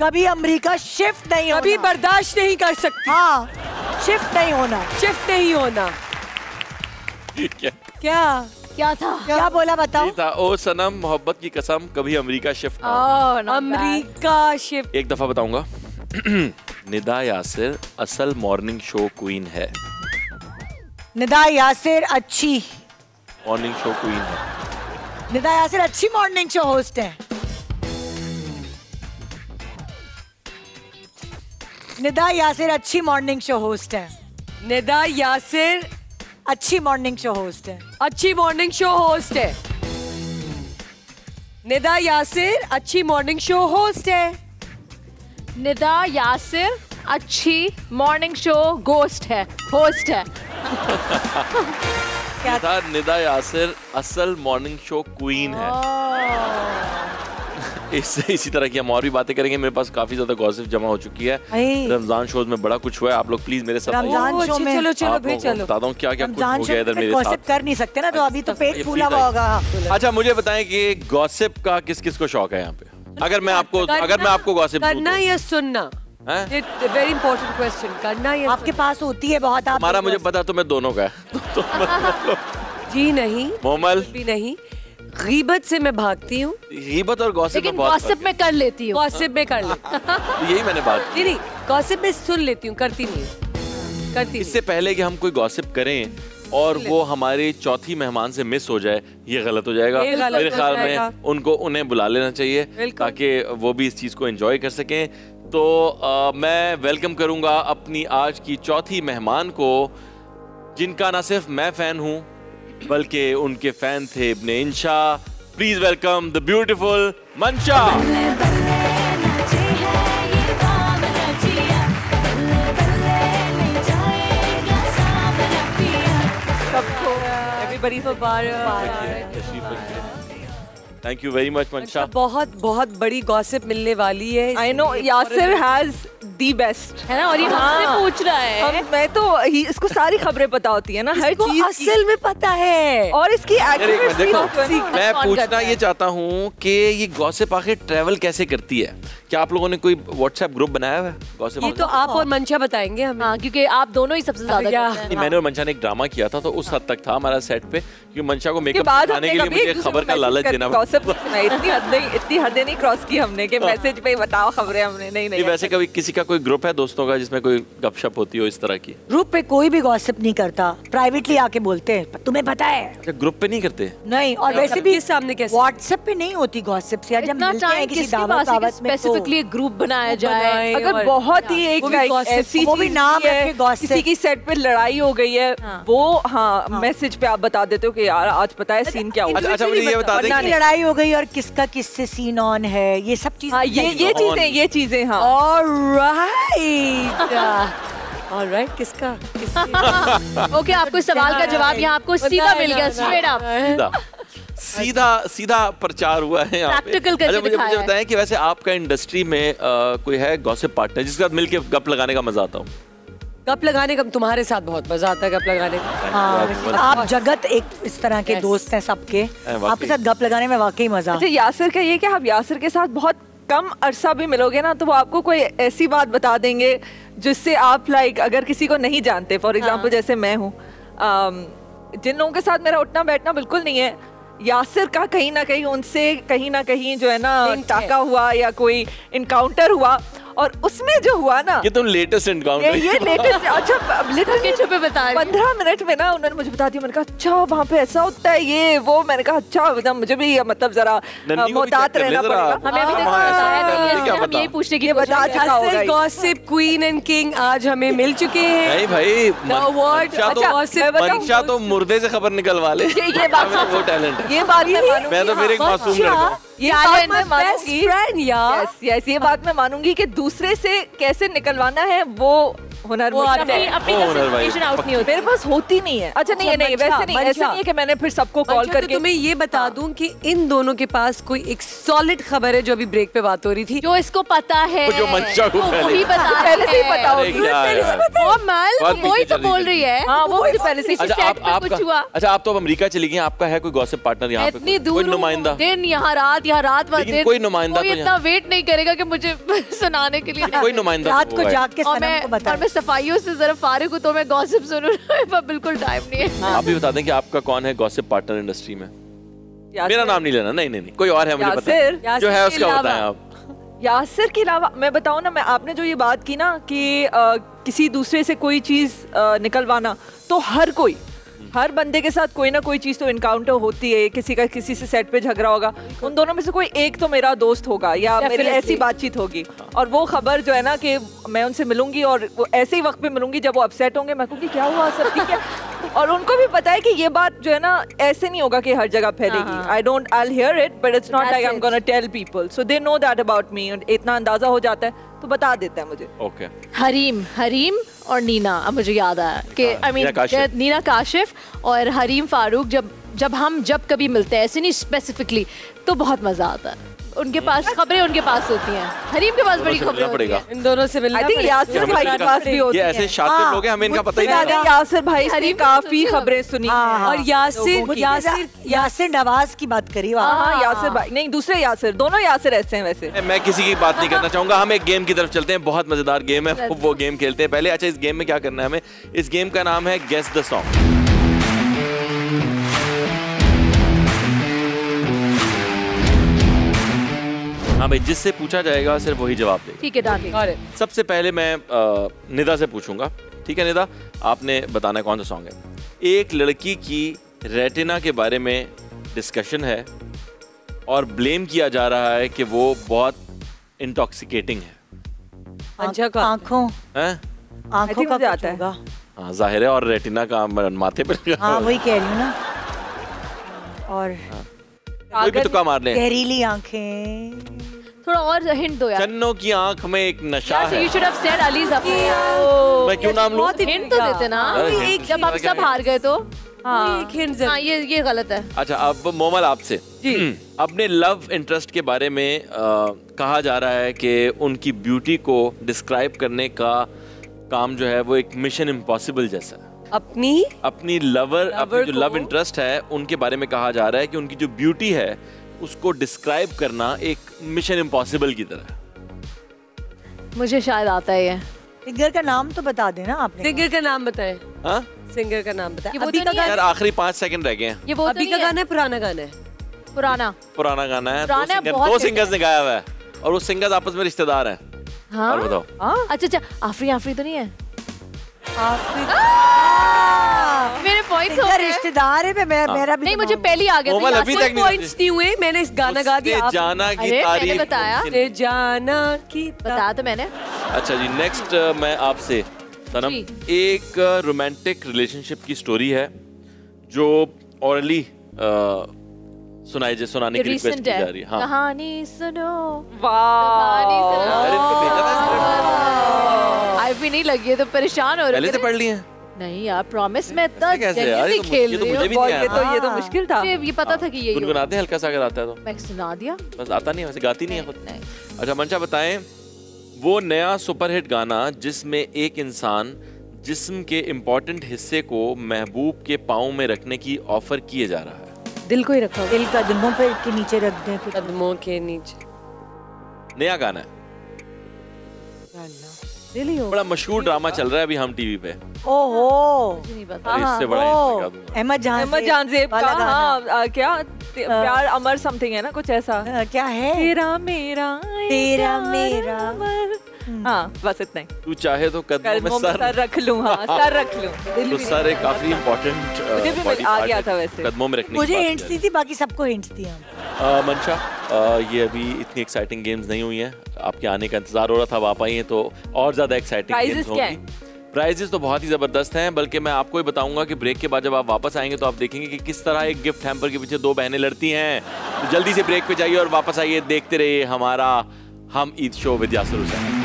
कभी अमेरिका शिफ्ट नहीं होना, कभी बर्दाश्त नहीं कर सकती। हाँ, शिफ्ट नहीं होना, शिफ्ट नहीं होना। क्या था? क्या बोला बताओ? था ओ सनम मोहब्बत की कसम कभी अमेरिका शिफ्ट ना। America shift. एक दफा बताऊंगा। निदा यासिर असल मॉर्निंग शो क्वीन है। निदा यासिर अच्छी मॉर्निंग शो क्वीन है। निदा यासिर अच्छी मॉर्निंग शो होस्ट है। निदा यासिर अच्छी मॉर्निंग शो होस्ट है। निदा यासिर अच्छी मॉर्निंग शो होस्ट है। अच्छी मॉर्निंग शो होस्ट है। निदा यासिर अच्छी मॉर्निंग शो होस्ट है। निदा यासिर अच्छी मॉर्निंग शो होस्ट है। क्या था? निदा यासिर असल मॉर्निंग शो क्वीन है। इसी तरह की हम और भी बातें करेंगे। मेरे पास काफी ज्यादा गॉसिप जमा हो चुकी है। रमजान शोज में बड़ा कुछ हुआ है। आप लोग प्लीज मेरे साथ रमजान शो में चलो बताता हूँ क्या क्या कुछ हो गया इधर मेरे साथ। कर नहीं सकते ना, तो अभी तो पेट फूला हुआ होगा। अच्छा मुझे बताएं कि गॉसिप का किस किस को शौक है यहाँ पे? अगर मैं आपको गॉसिप करना या सुनना, वेरी इंपॉर्टेंट क्वेश्चन। करना या आपके पास होती है बहुत। हमारा मुझे पता तो मैं दोनों का है। जी नहीं, मोमल भी नहीं। गीबत से मैं भागती हूँ, गीबत और गॉसिप में बहुत गॉसिप में कर लेती हूँ। गॉसिप में कर लेती हूँ। यही मैंने बात की। नहीं, गॉसिप में सुन लेती हूँ, करती नहीं, करती। इससे पहले कि हम कोई गॉसिप करें और वो हमारे चौथी मेहमान से मिस हो जाए, ये गलत हो जाएगा। मेरे ख्याल में उन्हें बुला लेना चाहिए ताकि वो भी इस चीज को एंजॉय कर सकें। तो मैं वेलकम करूंगा अपनी आज की चौथी मेहमान को, जिनका ना सिर्फ मैं फैन हूं बल्कि उनके फैन थे इब्ने इंशा। प्लीज वेलकम द ब्यूटीफुल मंशा। थैंक यू वेरी मच मंशा। बहुत बहुत बड़ी गॉसिप मिलने वाली है। I know Yasir has the best है ना, और ये हमसे पूछ रहा है। मैं तो इसको सारी खबरें पता होती है ना, हर चीज असल में पता है। और इसकी एक्यूरेसी। मैं पूछना ये चाहता हूँ कि ये गॉसिप आखिर ट्रैवल कैसे करती है? क्या आप लोगों ने कोई व्हाट्सएप ग्रुप बनाया हुआ है गॉसिप? ये तो आप और मंशा बताएंगे हमें। हाँ, क्योंकि आप दोनों ही सबसे ज्यादा करते हैं। मैंने और मंशा ने एक ड्रामा किया था, तो उस हद तक था हमारा सेट पे, क्योंकि मंशा को मेकअप बनाने के लिए मुझे खबर का लालच देना पड़ा। इतनी हदें नहीं क्रॉस की हमने कि मैसेज पे बताओ खबरें हमने। नहीं। वैसे कभी किसी का कोई ग्रुप है दोस्तों का जिसमें कोई गपशप होती हो इस तरह की? ग्रुप पे कोई भी गॉसिप नहीं करता, प्राइवेटली आके बोलते हैं तुम्हें पता है। अच्छा, ग्रुप पे नहीं करते? नहीं, और वैसे भी सामने कैसे व्हाट्सएप पे नहीं होती गॉसिप। यार जब मिलते हैं किसी दावत में स्पेसिफिकली एक ग्रुप बनाया जाए। अगर बहुत ही एक ऐसी वो भी नाम है गॉसिप, किसी की सेट पे लड़ाई हो गई है, वो मैसेज पे आप बता देते हो कि यार आज पता है सीन क्या हुआ। अच्छा मुझे ये बता दें कि लड़ाई हो गई और किसका किससे सीन ऑन है, ये सब चीजें। ये चीजें हाँ। ऑलराइट, किसका? ओके, आपको सवाल का जवाब यहाँ आपको सीधा मिल गया, स्ट्रेट अप। सीधा प्रचार हुआ है यहाँ पे। प्रैक्टिकल करके दिखाया है। मुझे बताएं कि वैसे आपका इंडस्ट्री में कोई है गॉसिप पार्टनर जिसके साथ मिलके गप लगाने का मजा आता हो? गप लगाने का तुम्हारे साथ बहुत मजा आता है, गप लगाने का। आप जगत एक इस तरह के दोस्त हैं सबके, आपके साथ गप लगाने में वाकई मजा। अच्छा, यासिर का ये कि आप यासिर के साथ बहुत कम अरसा भी मिलोगे ना, तो वो आपको कोई ऐसी बात बता देंगे जिससे आप अगर किसी को नहीं जानते, फॉर एग्जाम्पल जैसे मैं हूँ, जिन लोगों के साथ मेरा उठना बैठना बिल्कुल नहीं है, यासिर का कहीं ना कहीं उनसे कहीं ना कहीं जो है ना टाका हुआ या कोई इनकाउंटर हुआ, और उसमें जो हुआ ना, ये तो लेटेस्ट एनकाउंटर, ये लेटेस्ट। अच्छा, लिटरली छुपे बता 15 मिनट में ना उन्होंने मुझे बता दिया। मैंने कहा अच्छा वहाँ पे ऐसा होता है, ये वो। मैंने कहा अच्छा, मुझे भी मतलब जरा मोहतात रहना पड़ेगा। हमें अभी तक हम यही पूछने की बता चुका होगा। गॉसिप क्वीन एंड किंग आज हमें मिल चुके हैं। नहीं भाई, मंशा तो मुर्दे से खबर निकलवा ले। ये बात वो टैलेंट, ये बात मैं मानूंगी। मैं तो फिर एक मासूम लड़का। ये बात मैं मानूंगी। ये बात मैं मानूंगी कि दूसरे से कैसे निकलवाना है वो हुनर अपनी कंसंट्रेशन आउट नहीं होती, मेरे पास होती नहीं है। अच्छा नहीं नहीं वैसे नहीं, ऐसे नहीं है कि मैंने फिर सबको कॉल करके। तुम्हें ये बता दूं कि इन दोनों के पास कोई एक सॉलिड खबर है जो अभी ब्रेक पे बात हो रही थी, जो इसको पता है, जो मंशा को वही बता पहले से ही पता होगी। वही तो बोल रही है। हाँ वो मुझे पहले से। अच्छा आप तो अब अमेरिका चली गई, आपका है कोई गॉसिप पार्टनर यहाँ पे? इतनी दूर, कोई नुमाइंदा? दिन यहाँ रात, यहाँ रात दिन, कोई नुमाइंदा तो इतना वेट नहीं करेगा कि मुझे सुनाने के लिए। कोई नुमाइंदा रात को जाग के सनम को बता। और मैं सफाइयों से जरा फारिग हूँ तो मैं गॉसिप सुनूं, पर बिल्कुल टाइम नहीं है। आप भी बता दें कि आपका कौन है गॉसिप पार्टनर इंडस्ट्री में? मेरा नाम नहीं लेना। नहीं कोई और है, मुझे पता है जो है उसका बताएं आप। यासिर के अलावा मैं बताऊं ना, मैं आपने जो ये बात की ना कि किसी दूसरे से कोई चीज निकलवाना, तो हर बंदे के साथ कोई ना कोई चीज तो इनकाउंटर होती है। किसी का किसी से सेट पे झगड़ा होगा, उन दोनों में से कोई एक तो मेरा दोस्त होगा या मेरी ऐसी बातचीत होगी, और वो खबर जो है ना कि मैं उनसे मिलूंगी और वो ऐसे ही वक्त पे मिलूंगी जब वो अपसेट होंगे, मैं कहूँगी क्या हुआ, सब ठीक है। और उनको भी पता है कि ये बात जो है ना ऐसे नहीं होगा कि हर जगह फैलेगी। I'll hear it but it's not like I'm gonna tell people, so they know that about me। इतना अंदाजा हो जाता है तो बता देता है मुझे। ओके। हरीम और नीना, अब मुझे याद आया कि नीना काशिफ और हरीम फारूक जब कभी मिलते हैं, ऐसे नहीं स्पेसिफिकली, तो बहुत मजा आता है। उनके पास खबरें उनके पास होती हैं, हरीम के पास बड़ी खबरें होती हैं। इन दोनों से मिलना। I think यासिर भाई के पास भी होती है। ये ऐसे शातिर लोग हैं, हमें इनका पता ही नहीं। यासिर भाई से काफी खबरें सुनी और यासिर नवाज की बात करी। हाँ यासिर भाई नहीं, दूसरे यासिर, दोनों यासिर ऐसे हैं वैसे। मैं किसी की बात नहीं करना चाहूंगा, हम एक गेम की तरफ चलते हैं। बहुत मजेदार गेम है, वो गेम खेलते हैं पहले। अच्छा इस गेम में क्या करना है हमें? इस गेम का नाम है गेस द सॉन्ग। हाँ भाई, जिससे पूछा जाएगा सिर्फ वही जवाब देगा। ठीक है डार्लिंग। सबसे पहले मैं निदा से पूछूंगा, ठीक है निदा? आपने बताना है कौन सा सॉन्ग है। एक लड़की की रेटिना के बारे में डिस्कशन है और ब्लेम किया जा रहा है कि वो बहुत इंटॉक्सिकेटिंग है। आंखों का जाता है। हाँ जाहिर है, और रेटिना का माथे पे। हाँ वही कह रही हूँ ना। और कोई भी तुक्का मार ले। जहरीली आंखें। थोड़ा और हिंट दो यार। चन्नों की आंख में एक नशा है। You should have said Ali Zafar। मैं क्यों नाम लूं? हिंट तो देते ना। जब हम सब हार गए तो। हाँ ये गलत है। अच्छा अब मोमल आपसे अपने लव इंटरेस्ट के बारे में कहा जा रहा है कि उनकी ब्यूटी को डिस्क्राइब करने का काम जो है वो एक मिशन इम्पॉसिबल जैसा है। अपनी लवर अपनी जो लव इंटरेस्ट है उनके बारे में कहा जा रहा है कि उनकी जो ब्यूटी है उसको डिस्क्राइब करना एक मिशन इम्पॉसिबल की तरह। मुझे शायद आता है ये। सिंगर का नाम तो बता देना आपने। सिंगर का नाम बताएं। हाँ सिंगर का नाम बताएं। अभी का यार आखिरी 5 सेकंड रह गए हैं। ये वो अभी का गाना है पुराना गाना है? पुराना गाना है। दो सिंगर्स ने गाया हुआ है और वो सिंगर्स आपस में रिश्तेदार हैं। हाँ? और बताओ। अच्छा आफरी तो नहीं है? मेरे पॉइंट्स हो गए। रिश्तेदार है मेरा भी नहीं, मुझे पहले आ गया था। अभी तक पॉइंट्स नहीं हुए, मैंने इस गाना गा दिया। जाना की तारीफ। मैंने बताया। जाना की बताया तो मैंने। अच्छा जी नेक्स्ट मैं आपसे सनम एक रोमांटिक रिलेशनशिप की स्टोरी है जो ऑरली सुनाने की रिक्वेस्ट की जा रही है। हाँ कहानी सुनो। आई भी नहीं लगी है तो परेशान हो रही। पहले से पढ़ ली है? नहीं यार प्रॉमिस में इतना जल्दी खेल रही हूँ। ये तो मुश्किल था। ये पता था कि ये गुनगुनाते हैं हल्का सा, अगर आता है तो। मैं सुना दिया। बस आता नहीं है, वैसे गाती नहीं है खुद। अच्छा मंशा बताएं वो नया सुपरहिट गाना जिसमें एक इंसान जिस्म के इम्पोर्टेंट हिस्से को महबूब के पाँव में रखने की ऑफर किए जा रहा है। दिल को ही रखा। दिल का कदमों पे के नीचे रख दें। कदमों के नीचे नया गाना है। बड़ा मशहूर ड्रामा चल रहा है अभी हम टीवी पे। ओहो नहीं पता। इससे बड़ा अहमद जानजेब का। हाँ क्या प्यार अमर समथिंग है ना, कुछ ऐसा। क्या है? तेरा मेरा हाँ बस इतना ही। तू चाहे तो कदमों में सर रख लूं। हाँ सर रख लूं। तो सर एक काफी इम्पोर्टेंट आ गया था वैसे। कदमों में रखने। मुझे हिंट्स दी थी, बाकी सबको हिंट्स दिया। मंशा ये अभी इतनी एक्साइटिंग गेम्स नहीं हुई हैं, आपके आने का इंतजार हो रहा था, अब आप आई हैं तो और ज्यादा एक्साइटिंग गेम्स होंगी। प्राइजेस तो बहुत ही जबरदस्त हैं, बल्कि मैं आपको ही बताऊंगा कि ब्रेक के बाद जब आप वापस आएंगे तो आप देखेंगे कि किस तरह एक गिफ्ट हैम्पर के पीछे दो बहनें लड़ती हैं। तो जल्दी से ब्रेक पे जाइए और वापस आइए, देखते रहिए हमारा Hum Eid show with Yasir Hussain.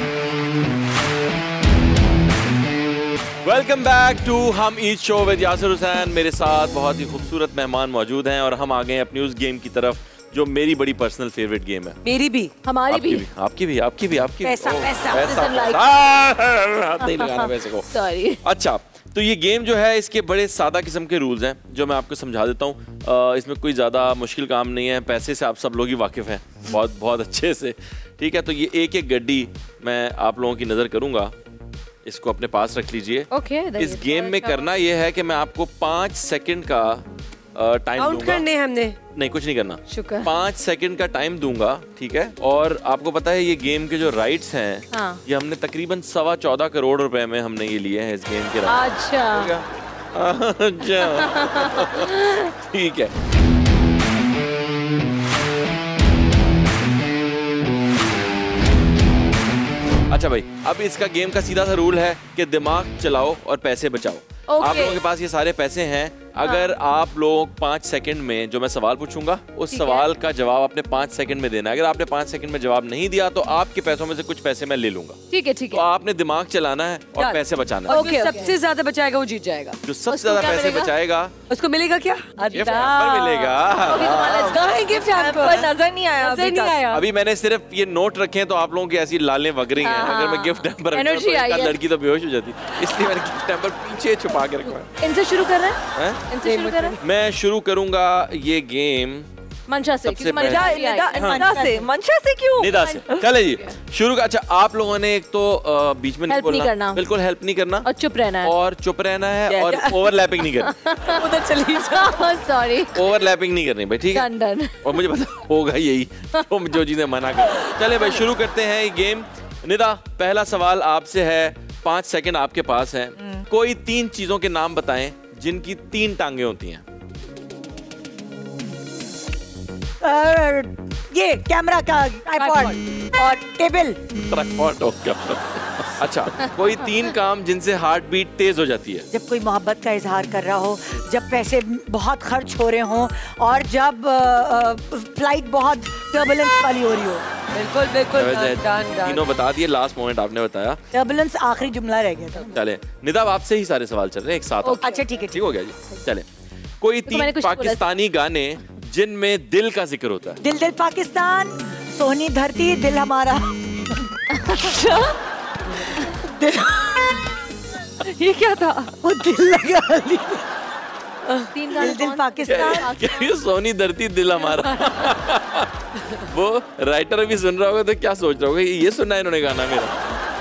Welcome back to Hum Eid show with Yasir Hussain. मेरे साथ बहुत ही खूबसूरत मेहमान मौजूद हैं और हम आ गए हैं अपनी उस गेम की तरफ जो मेरी बड़ी पर्सनल फेवरेट गेम है। मेरी भी, हमारी भी, आपकी भी, आपकी भी, आपकी भी। पैसा पैसा हाथ नहीं लगाना पैसे को। सॉरी। अच्छा, तो ये गेम जो है इसके बड़े सादा किस्म के रूल्स हैं जो मैं आपको समझा देता हूँ। इसमें कोई ज़्यादा मुश्किल काम नहीं है। पैसे से आप सब लोग ही वाकिफ़ हैं बहुत बहुत अच्छे से, ठीक है। तो ये एक एक गड्डी मैं आप लोगों की नज़र करूँगा, इसको अपने पास रख लीजिए। इस गेम में करना ये है कि मैं आपको 5 सेकंड का टाइम काउंट करने हमने नहीं, कुछ नहीं करना। शुक्र। 5 सेकंड का टाइम दूंगा, ठीक है। और आपको पता है ये गेम के जो राइट्स हैं, हाँ। ये हमने तकरीबन 14.25 करोड़ रुपए में हमने ये लिए हैं इस गेम के। अच्छा, ठीक है। अच्छा भाई, अब इसका गेम का सीधा सा रूल है कि दिमाग चलाओ और पैसे बचाओ। आप लोगों के पास ये सारे पैसे हैं। अगर आप लोग 5 सेकंड में जो मैं सवाल पूछूंगा उस सवाल का जवाब आपने 5 सेकंड में देना है। अगर आपने 5 सेकंड में जवाब नहीं दिया तो आपके पैसों में से कुछ पैसे मैं ले लूंगा। ठीक है, ठीक तो आपने दिमाग चलाना है और पैसे बचाना है। और जो सबसे ज्यादा बचाएगा वो जीत जाएगा। जो सबसे ज्यादा पैसे बचाएगा उसको मिलेगा क्या? गिफ्ट हैम्पर मिलेगा। गिफ्ट हैम्पर नजर नहीं आया। अभी मैंने सिर्फ ये नोट रखे हैं तो आप लोगों की ऐसी लालें वग रही हैं। अगर मैं गिफ्ट हैम्पर लड़की तो बेहोश हो जाती, इसलिए मैंने गिफ्ट हैम्पर पीछे छुपा के रखा है। इनसे शुरू कर रहे हैं? इनसे शुरू कर रहे हैं? मैं शुरू करूंगा ये गेम मंशा से। मंशा से क्यों? निदा से। चले जी शुरू। अच्छा, आप लोगों ने एक तो बीच में नहीं बोलना, बिल्कुल हेल्प नहीं करना और चुप रहना है। और चुप रहना है और ओवरलैपिंग नहीं करनी। उधर चली जाओ। सॉरी, ओवरलैपिंग नहीं करनी भाई, ठीक है। डन। और मुझे पता होगा यही तो जो चीजें मना कर। चले भाई शुरू करते हैं ये गेम। निदा, पहला सवाल आपसे है। 5 सेकंड आपके पास है। कोई 3 चीजों के नाम बताएं जिनकी 3 टांगे होती हैं। ये कैमरा का आईपॉड और टेबल। अच्छा, कोई 3 काम जिनसे हार्ट बीट तेज हो जाती है। जब कोई मोहब्बत का इजहार कर रहा हो, जब पैसे बहुत खर्च हो रहे हों और जब फ्लाइट बहुत टर्बुलेंस वाली हो रही हो। बिल्कुल बिल्कुल। तीनों बता दिए, लास्ट मोमेंट आपने बताया। टर्बुलेंस आखिरी जुमला रह गया था। चले निदाब, आपसे ही सारे सवाल चल रहे हैं एक साथ। अच्छा ठीक है, ठीक हो गया जी। चले, कोई 3 पाकिस्तानी गाने जिनमें दिल का जिक्र होता है। दिल दिल पाकिस्तान, सोनी धरती, दिल हमारा। ये क्या था? वो दिल लगा ली। 3 दिल दिल पाकिस्तान। ये सोनी धरती दिल हमारा। वो राइटर भी सुन रहा होगा तो क्या सोच रहा होगा, ये सुना है इन्होंने गाना मेरा।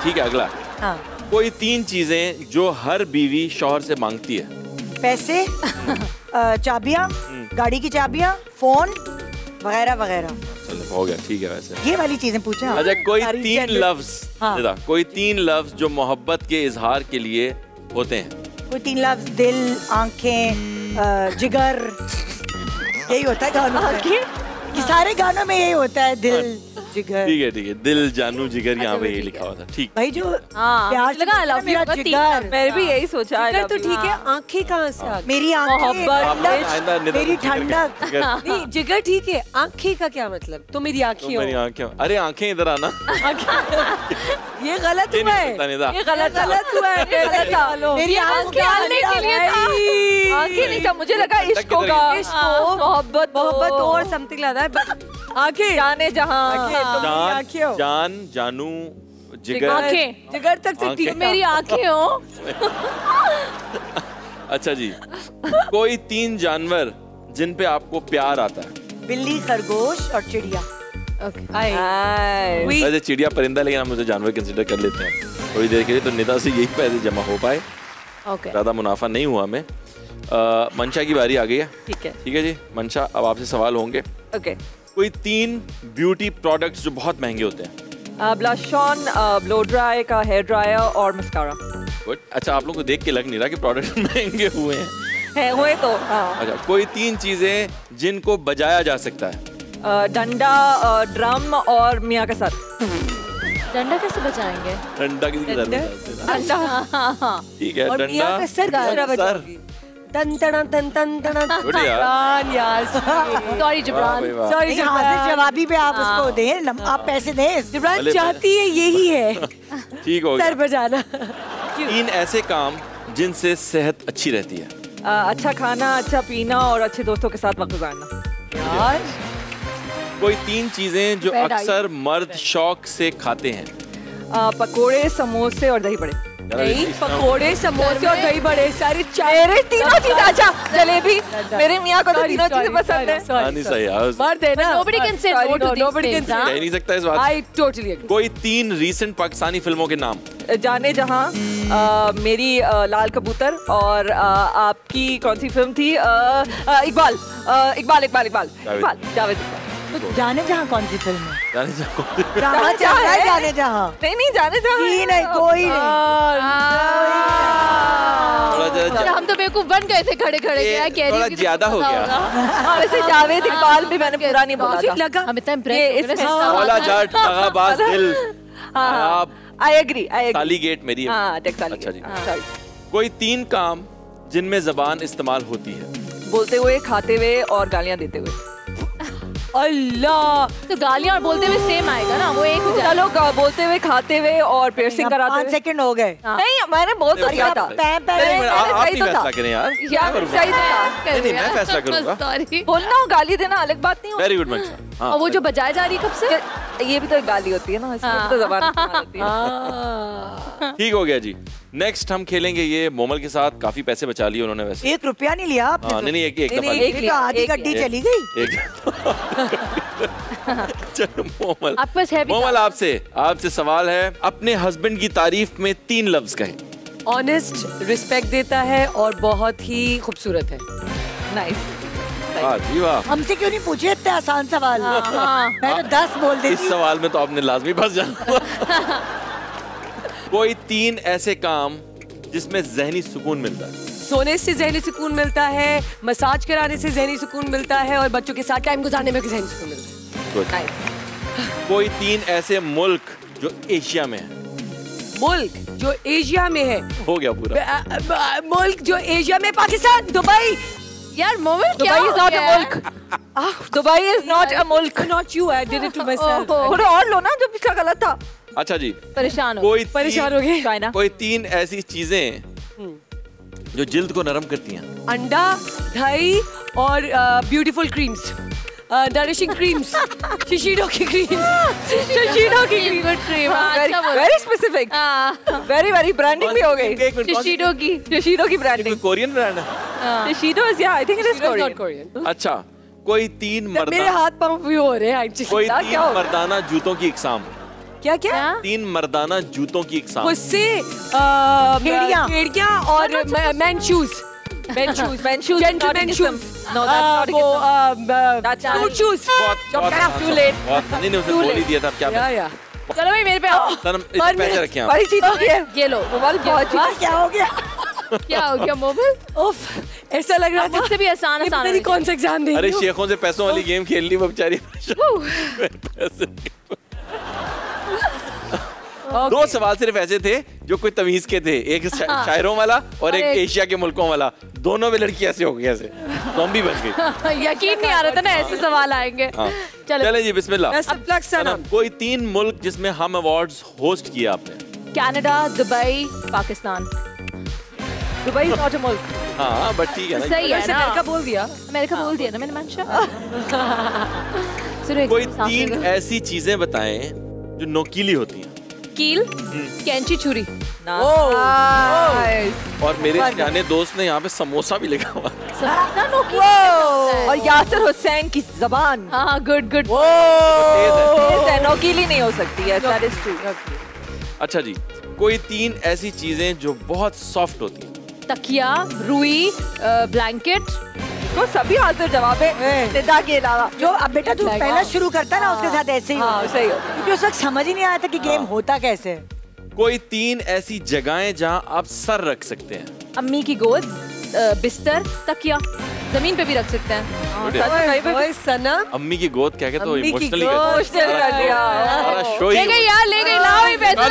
ठीक है, अगला। हाँ। कोई 3 चीजें जो हर बीवी शौहर से मांगती है। पैसे, चाबियाँ, गाड़ी की चाबियाँ, फोन वगैरह वगैरह। चलो हो गया, ठीक है। वैसे ये वाली चीजें पूछा। अच्छा, कोई 3 लफ्ज। हाँ। कोई 3 लफ्ज जो मोहब्बत के इजहार के लिए होते हैं। कोई 3 लफ्ज। दिल, आंखें, जिगर। यही होता है गानों में। कि सारे गानों में यही होता है, दिल जिगर। ठीक है, ठीक है। दिल, जानू, जिगर, यहाँ पे यही लिखा हुआ था। ठीक भाई जो प्यार से लगा लव यू का जिगर। मैं भी यही सोचा है। तो ठीक है, आंखें कहाँ से आ गई? मेरी मोहब्बत, मेरी ठंडक। नहीं, जिगर ठीक है, आंखें का क्या मतलब? तो मेरी आंखें। मेरी आंखें। अरे आंखें इधर आना। ये गलत हुआ है। ये गलत हुआ है। मेरी आंखें डालने के लिए था। आंखें नहीं था, मुझे लगा इश्क होगा। मोहब्बत और समथिंग लगा है। आंखें, जाने जहां। जान, जानू, जिगर। आंखें, जिगर तक से ठीक। मेरी आंखें हो। अच्छा जी, कोई 3 जानवर जिन पे आपको प्यार आता है। बिल्ली, खरगोश और चिड़िया। वैसे चिड़िया परिंदा, लेकिन हम उसे जानवर कंसिडर कर लेते हैं थोड़ी देर के लिए। तो निदा से यही पैसे जमा हो पाए, ज्यादा मुनाफा नहीं हुआ हमें। मंशा की बारी आ गई है। ठीक है, ठीक है जी। मंशा, अब आपसे सवाल होंगे। ओके। कोई 3 ब्यूटी प्रोडक्ट्स जो बहुत महंगे होते हैं। ब्लश ऑन, ब्लो ड्राई का हेयर ड्रायर और मस्कारा। गुड। अच्छा, आप लोग को देख के लग नहीं रहा कि प्रोडक्ट महंगे हुए हैं। हुए तो। हाँ। अच्छा, कोई 3 चीजें जिनको बजाया जा सकता है। डंडा, ड्रम और मियाँ का सर। डंडा कैसे बचाएंगे? डंडा किसी के सर में डालते हैं। डंडा, ठीक है। और डंडा, मियाँ का सर किस तरह बचाओगी? तन तन तन तन तन। जिब्रान यार, सॉरी जिब्रान, सॉरी जिब्रान। जवाबी पे आप उसको दें, आप पैसे दें। जिब्रान चाहती है यही है, ठीक हो सर गया। बजाना। 3 ऐसे काम जिनसे सेहत अच्छी रहती है। अच्छा खाना, अच्छा पीना और अच्छे दोस्तों के साथ वक्त गुजारना। यार कोई 3 चीजें जो अक्सर मर्द शौक से खाते हैं। पकोड़े, समोसे और दही बड़े। नहीं, पकोड़े, समोसे और दही बड़े सारी मेरे तीनों चीजें। अच्छा जलेबी, मेरे मियाँ को तो तीनों चीजें पसंद है। नहीं सही यार, मर्द है ना। Nobody can say no to these things, हाँ? कह नहीं सकता इस बात। I totally agree. कोई 3 रीसेंट पाकिस्तानी फिल्मों के नाम। जाने जहाँ, मेरी लाल कबूतर और आपकी कौन सी फिल्म थी? इकबाल। जावेद इकबाल। तो जाने जहाँ कौन सी फिल्म है? जाने जाओ। ड्रामा चल रहा है जाने जहाँ। नहीं जाने जहाँ नहीं, कोई नहीं। हम तो बेवकूफ बन गए थे खड़े खड़े। थोड़ा ज्यादा हो गया। वैसे जावेद इकबाल भी मैंने पूरा नहीं बोला था। हम इतना इम्प्रेस मौला जाट तगाबाज दिल। I agree. ताली गेट मेरी है। अच्छा जी। कोई 3 काम जिनमें जबान इस्तेमाल होती है। बोलते हुए, खाते हुए और गालियाँ देते हुए। अल्लाह, तो गालियाँ और बोलते हुए सेम आएगा ना, वो एक हो जाएगा। चलो बोलते हुए, खाते हुए और पियर्सिंग कराते हुए। 5 सेकंड हो गए। नहीं मैंने बोल तो दिया था। आप ही फैसला करें यार। सही था। नहीं मैं फैसला करूंगा। बोलना और गाली देना अलग बात नहीं होती। वेरी गुड मंशा। और वो जो बजाए जा रही है कब से, ये भी तो एक गाली होती है ना, इसमें तो जबान इस्तेमाल होती है। ठीक हो गया जी। नेक्स्ट हम खेलेंगे ये मोमल के साथ। काफी पैसे बचा लिए उन्होंने वैसे। 1 रुपया नहीं लिया आपने। हाँ, नहीं एक दफा एक आधी गड्डी चली गई। चलो मोमल, आपके पास है भी मोमल आपसे सवाल है। अपने हस्बैंड की तारीफ में 3 लफ्ज कहें। ऑनेस्ट, रिस्पेक्ट देता है और बहुत ही खूबसूरत है। नाइस। वाह जी वाह। हमसे क्यों नहीं पूछे इतने आसान सवाल? मैं तो 10 बोल देती। इस सवाल में तो आपने लाजमी फंस जाना। कोई 3 ऐसे काम जिसमें जहनी सुकून मिलता है। सोने से जहनी सुकून मिलता है, मसाज कराने से जहनी सुकून मिलता है और बच्चों के साथ टाइम गुजारने में जहनी सुकून मिलता है। कोई 3 ऐसे मुल्क जो एशिया में है। मुल्क जो एशिया में है। हो गया पूरा। मुल्क जो एशिया में, पाकिस्तान, दुबई। यार मोमेंट क्या दुबई इज नॉट अ मुल्क। दुबई इज नॉट अ मुल्क। Not you, I did it to myself. थोड़ा और लो ना, जो पिछला गलत था। अच्छा जी, परेशान हो गए। चाइना। कोई 3 ऐसी चीजें जो जिल्द को नरम करती हैं। अंडा, दही और ब्यूटीफुल क्रीम्स, नरिशिंग क्रीम्स, शिशीडो की क्रीम, शिशीडो की good cream. Very specific, very branding भी हो गई। शिशीडो की ब्रांडिंग। कोरियन ब्रांड है। शिशीडो इज, या I think it is Korean. अच्छा, कोई 3 मेरे हाथ पांव भी हो रहे हैं। कोई 3 मर्दाना जूतों की इकसाम। क्या 3 मर्दाना जूतों की इकसाम। उससे केड़ियां और man shoes, gentleman shoes, No, that's not वो सूट शूज। too late. नहीं उसने बोल ही दिया था। क्या चलो भाई मेरे पे आओ। सनम इतने पैसे रखे आप। बड़ी चीज है ये लो मोबाइल। बहुत चीज। क्या हो गया? क्या हो गया मोबाइल? उफ, ऐसा लग रहा था मुझसे भी आसान कौन सा एग्जाम दे। अरे शेखों से पैसों वाली गेम खेल ली वो बेचारी। दो सवाल सिर्फ ऐसे थे जो कोई तमीज के थे, एक शायरों वाला और एक एशिया के मुल्कों वाला। दोनों में लड़की ऐसे हो गई, ऐसे ज़ॉम्बी बन गई। यकीन नहीं आ रहा था ना ऐसे सवाल आएंगे। चले जी बिस्मिल्लाह। सनम, कोई 3 मुल्क जिसमें हम अवार्ड्स होस्ट किया आपने। Canada, Dubai, Pakistan. Dubai is not a मुल्क। हाँ बट ठीक है ना। सही है ना। अमेरिका बोल दिया। अमेरिका बोल दिया ना मैंने मंशा। कोई 3 ऐसी चीजें बताएं जो नोकीली होती हैं। कील, कैंची, छुरी। और मेरे जाने दोस्त ने यहाँ पे समोसा भी लिखा हुआ। और यासिर हुसैन की जबान। हाँ गुड गुड। नोकीली नहीं हो सकती है। That is true. अच्छा जी, कोई 3 ऐसी चीजें जो बहुत सॉफ्ट होती हैं। तकिया, रुई, ब्लैंकेट। तो सभी हाजिर जवाब है निदा के अलावा। जो अब बेटा तू पहला शुरू करता ना उसके साथ ऐसे ही। हाँ सही हो। क्योंकि उस वक्त समझ ही नहीं आया था कि गेम होता कैसे। कोई 3 ऐसी जगहें जहां आप सर रख सकते हैं। अम्मी की गोद, बिस्तर, तकिया। जमीन पे भी रख सकते हैं। सनम, अम्मी की गोद क्या कहते हो? इमोशनली कर दिया। ले गई यार, ले गई। लाओ ये पैसे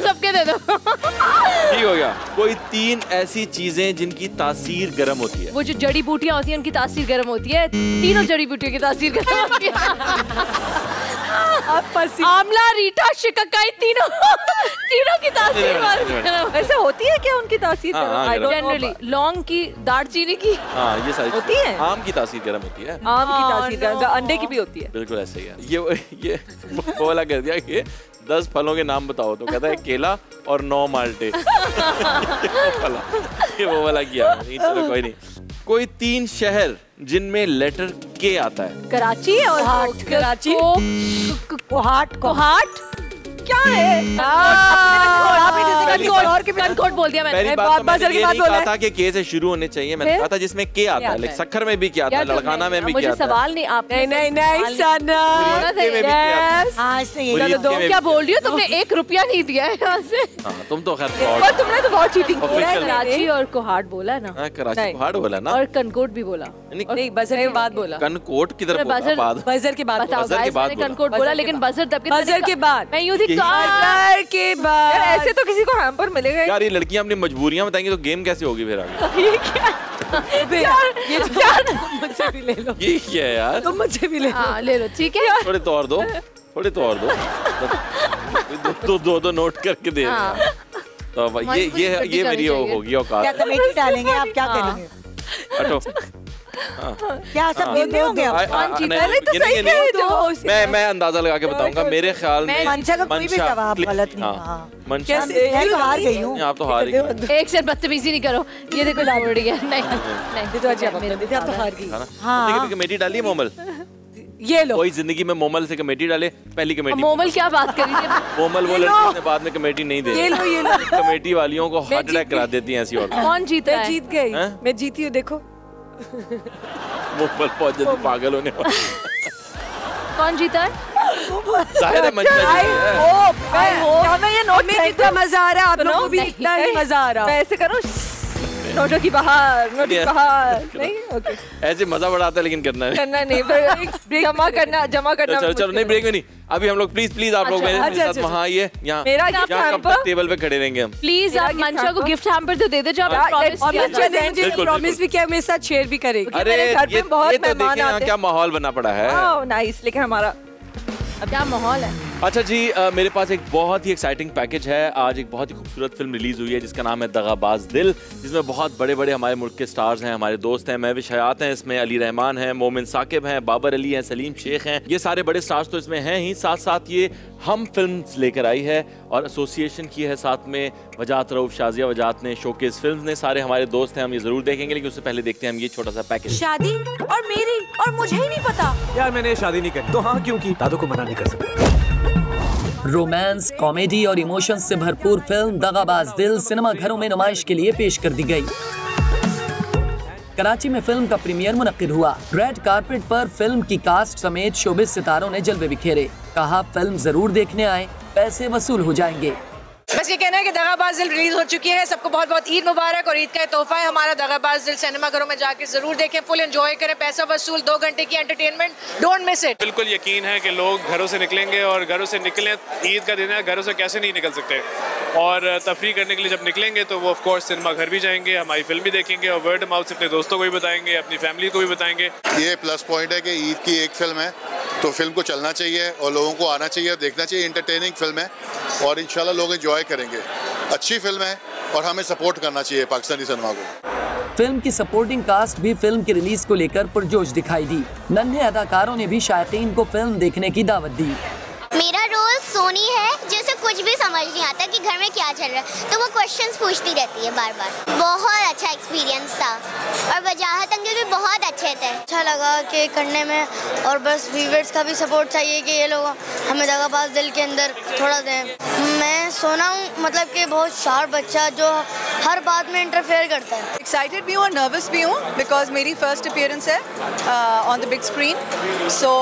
सबके दे दो। ठीक हो गया। कोई 3 ऐसी चीजें जिनकी तासीर गर्म होती है। वो जो जड़ी बूटियां होती हैं उनकी तासीर गर्म होती है। तीनों जड़ी बूटियों की तासीर गर्म होती है। आमला, रीटा, शिकाकाई, तीनों की तासीर ऐसे होती है क्या उनकी तासीर? जनरली लौंग की, दालचीनी की, हाँ ये सारी होती है। आम की तासीर गर्म होती है, आम की तासीर, अंडे की भी होती है। बिल्कुल ऐसे ही है। ये बोला कर दिया कि 10 फलों के नाम बताओ, तो कहता है केला और 9 माल्टे। ये वो वाला किया। चलो कोई नहीं। कोई 3 शहर जिनमें लेटर के आता है। कराची और कराची, कोहाट, क्या है? कनकोट बोल दिया मैंने। पहली बात तो मैंने ये नहीं कहा था कि के से शुरू होने चाहिए, मैंने कहा था जिसमें के आता है। लेकिन सखर में भी क्या आता है, लड़काना में भी क्या आता है। मुझे सवाल नहीं, आप नहीं सना, क्या बोल रही हो? तुमने 1 रुपया नहीं दिया है यहाँ से। तुम तो खैर तुमने तो बहुत चीटिंग की। कराची और कोहाट बोला है ना? कराची कोहाट बोला ना, और कनकोट भी बोला। नहीं, बजर के बाद बोला। कनकोट किधर बोला? बजर के बाद। कनकोट बोला, लेकिन बजर तब बजर के बाद। मैं यूं थी बजर के बाद। यार ऐसे तो किसी को हैम्पर मिलेगा। यार ये लड़कियां अपनी मजबूरियां बताएंगी तो गेम कैसे होगी फिर आगे? ये क्या? मुझसे भी ले लो। ये क्या है यार? तुम मुझे भी ले लो। ले लो, ठीक है। थोड़े तो और दो, थोड़े तो और दो। दो नोट करके दे। तो ये मेरी होगी औकात। क्या कमेटी डालेंगे आप? क्या करेंगे? हटो। क्या सब देते होंगे आप? मैं अंदाजा लगा के बताऊंगा। मेरे ख्याल में मंशा का कोई भी जवाब गलत नहीं। मैं तो हार गई हूँ। आप तो हार गई। एक से बदतमीजी नहीं करो। ये देखो लाड़ गया। नहीं तो अच्छा आप तो हार गई। हाँ कमेटी डाली है मोमल। ये लो। कोई जिंदगी में मोमल से कमेटी डाले, पहली कमेटी। मोमल क्या बात कर रही है? मोमल वो लड़की ने बाद में कमेटी नहीं दे। ये लो। कमेटी वालियों को हार्ट अटैक करा देती हैं ऐसी। और कौन जीता? जीत गई। मैं जीती हूँ, देखो। मोमल बहुत जल्दी पागल होने वाला। कौन जीता है? जाहिर है मंशा हमें ये नोट में कितना मजा आ रहा है, आप लोगों को भी इतना ही मजा आ रहा है। मैं ऐसे करूँ, नोटों की बाहर, नोट की बाहर। नहीं, ओके। ऐसे मजा बढ़ाता है, लेकिन करना नहीं, जमा करना। चलो नहीं, ब्रेक में नहीं। अभी हम लोग प्लीज आप लोग मेरे साथ वहाँ ये यहाँ कब तक टेबल पे खड़े रहेंगे हम? प्लीज आप मंशा को गिफ्ट हैम्पर तो दे दो जो आपने प्रॉमिस भी किया, मेरे साथ शेयर भी करेगी। अरे ये तो देखें यहाँ क्या माहौल बना पड़ा है। नाइस, लेकिन हमारा अब क्या माहौल है। अच्छा जी, मेरे पास एक बहुत ही एक्साइटिंग पैकेज है। आज एक बहुत ही खूबसूरत फिल्म रिलीज हुई है जिसका नाम है दगाबाज दिल, जिसमें बहुत बड़े बड़े हमारे मुल्क के स्टार्स हैं, हमारे दोस्त हैं। महविश हयात हैं इसमें, अली रहमान हैं, मोमिन साकिब हैं, बाबर अली हैं, सलीम शेख हैं। ये सारे बड़े स्टार्स तो इसमें हैं ही, साथ साथ ये हम फिल्म्स लेकर आई है और एसोसिएशन की है साथ में वजात रऊफ, शाजिया वजात ने, शोकेस फिल्म्स ने। सारे हमारे दोस्त हैं, हम ये जरूर देखेंगे, लेकिन उससे पहले देखते हैं हम ये छोटा सा पैकेज। शादी और मेरी, और मुझे ही नहीं पता। यार मैंने शादी नहीं करी तो हाँ क्यों की? दादू को मना नहीं कर सकते। रोमांस, कॉमेडी और इमोशंस से भरपूर फिल्म दगाबाज दिल सिनेमा घरों में नुमाइश के लिए पेश कर दी गई। कराची में फिल्म का प्रीमियर मुनक्किद हुआ। रेड कारपेट पर फिल्म की कास्ट समेत शोबिस सितारों ने जलवे बिखेरे। कहा फिल्म जरूर देखने आए, पैसे वसूल हो जाएंगे। बस ये कहना है कि दगाबाज दिल रिलीज हो चुकी है। सबको बहुत बहुत ईद मुबारक, और ईद का तोहफा है हमारा दगाबाज दिल। सिनेमा घरों में जाके जरूर देखें, फुल एंजॉय करें, पैसा वसूल, 2 घंटे की एंटरटेनमेंट, डोंट मिस इट। बिल्कुल यकीन है कि लोग घरों से निकलेंगे, और घरों से निकलें, ईद का दिन है, घरों से कैसे नहीं निकल सकते। और तफरीह करने के लिए जब निकलेंगे तो वो ऑफ कोर्स सिनेमा घर भी जाएंगे, हमारी फिल्म भी देखेंगे, और वर्ड माउथ से अपने दोस्तों को भी बताएंगे, अपनी फैमिली को भी बताएंगे। ये प्लस पॉइंट है कि ईद की एक फिल्म है तो फिल्म को चलना चाहिए और लोगों को आना चाहिए, देखना चाहिए। इंटरटेनिंग फिल्म है और इंशाल्लाह लोग एंजॉय करेंगे। अच्छी फिल्म है और हमें सपोर्ट करना चाहिए पाकिस्तानी सिनेमा को। फिल्म की सपोर्टिंग कास्ट भी फिल्म की रिलीज को लेकर पुरजोश दिखाई दी। नन्हे अदाकारों ने भी शायकीन को फिल्म देखने की दावत दी। मेरा रोल सोनी है, जैसे कुछ भी समझ नहीं आता कि घर में क्या चल रहा है, तो वो क्वेश्चंस पूछती रहती है बार बार। बहुत अच्छा एक्सपीरियंस था, और वजाहत अंकल भी बहुत अच्छे थे। अच्छा लगा कि करने में, और बस व्यूअर्स का भी सपोर्ट चाहिए कि ये लोग हमें दगाबाज दिल के अंदर थोड़ा दें। मैं सोना हूँ, मतलब कि बहुत शार्प बच्चा जो हर बात में इंटरफेयर करता है। एक्साइटेड भी हूँ और नर्वस भी हूँ, बिकॉज मेरी फर्स्ट अपीयरेंस है on the big screen. So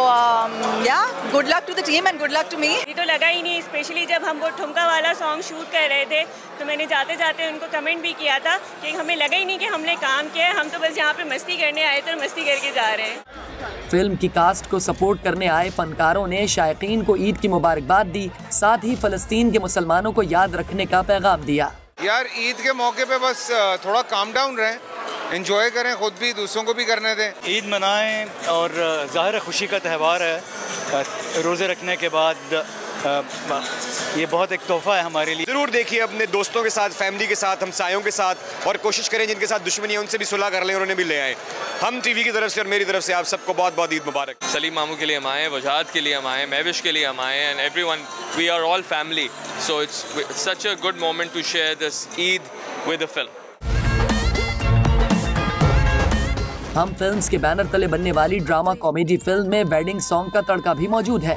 yeah good luck to the team and good luck to me. ये तो लगा ही नहीं, स्पेशली जब हम वो ठुमका वाला सॉन्ग शूट कर रहे थे तो मैंने जाते जाते उनको कमेंट भी किया था कि हमें लगा ही नहीं कि हमने काम किया है, हम तो बस यहाँ पे मस्ती करने आए थे और मस्ती करके जा रहे हैं। फिल्म की कास्ट को सपोर्ट करने आए फनकारों ने शायकीन को ईद की मुबारकबाद दी, साथ ही फलस्तीन के मुसलमानों को याद रखने का पैगाम दिया। यार ईद के मौके पे बस थोड़ा काम डाउन रहें, एंजॉय करें, खुद भी दूसरों को भी करने दें। ईद मनाएं और ज़ाहिर खुशी का त्यौहार है। रोज़े रखने के बाद ये बहुत एक तोहफा है हमारे लिए। जरूर देखिए अपने दोस्तों के साथ, फैमिली के साथ, हमसायों के साथ, और कोशिश करें जिनके साथ दुश्मनी है उनसे भी सुलह कर लें और उन्हें भी ले आएँ। हम टीवी की तरफ से और मेरी तरफ से आप सबको बहुत बहुत ईद मुबारक। सलीम मामू के लिए हम आए, वजाहत के लिए हम आए, महविश के लिए हम आए, and everyone, we are all family, so it's such a good moment to share this Eid with a film. Hum films के बैनर तले बनने वाली ड्रामा कॉमेडी फिल्म में वेडिंग सॉन्ग का तड़का भी मौजूद है।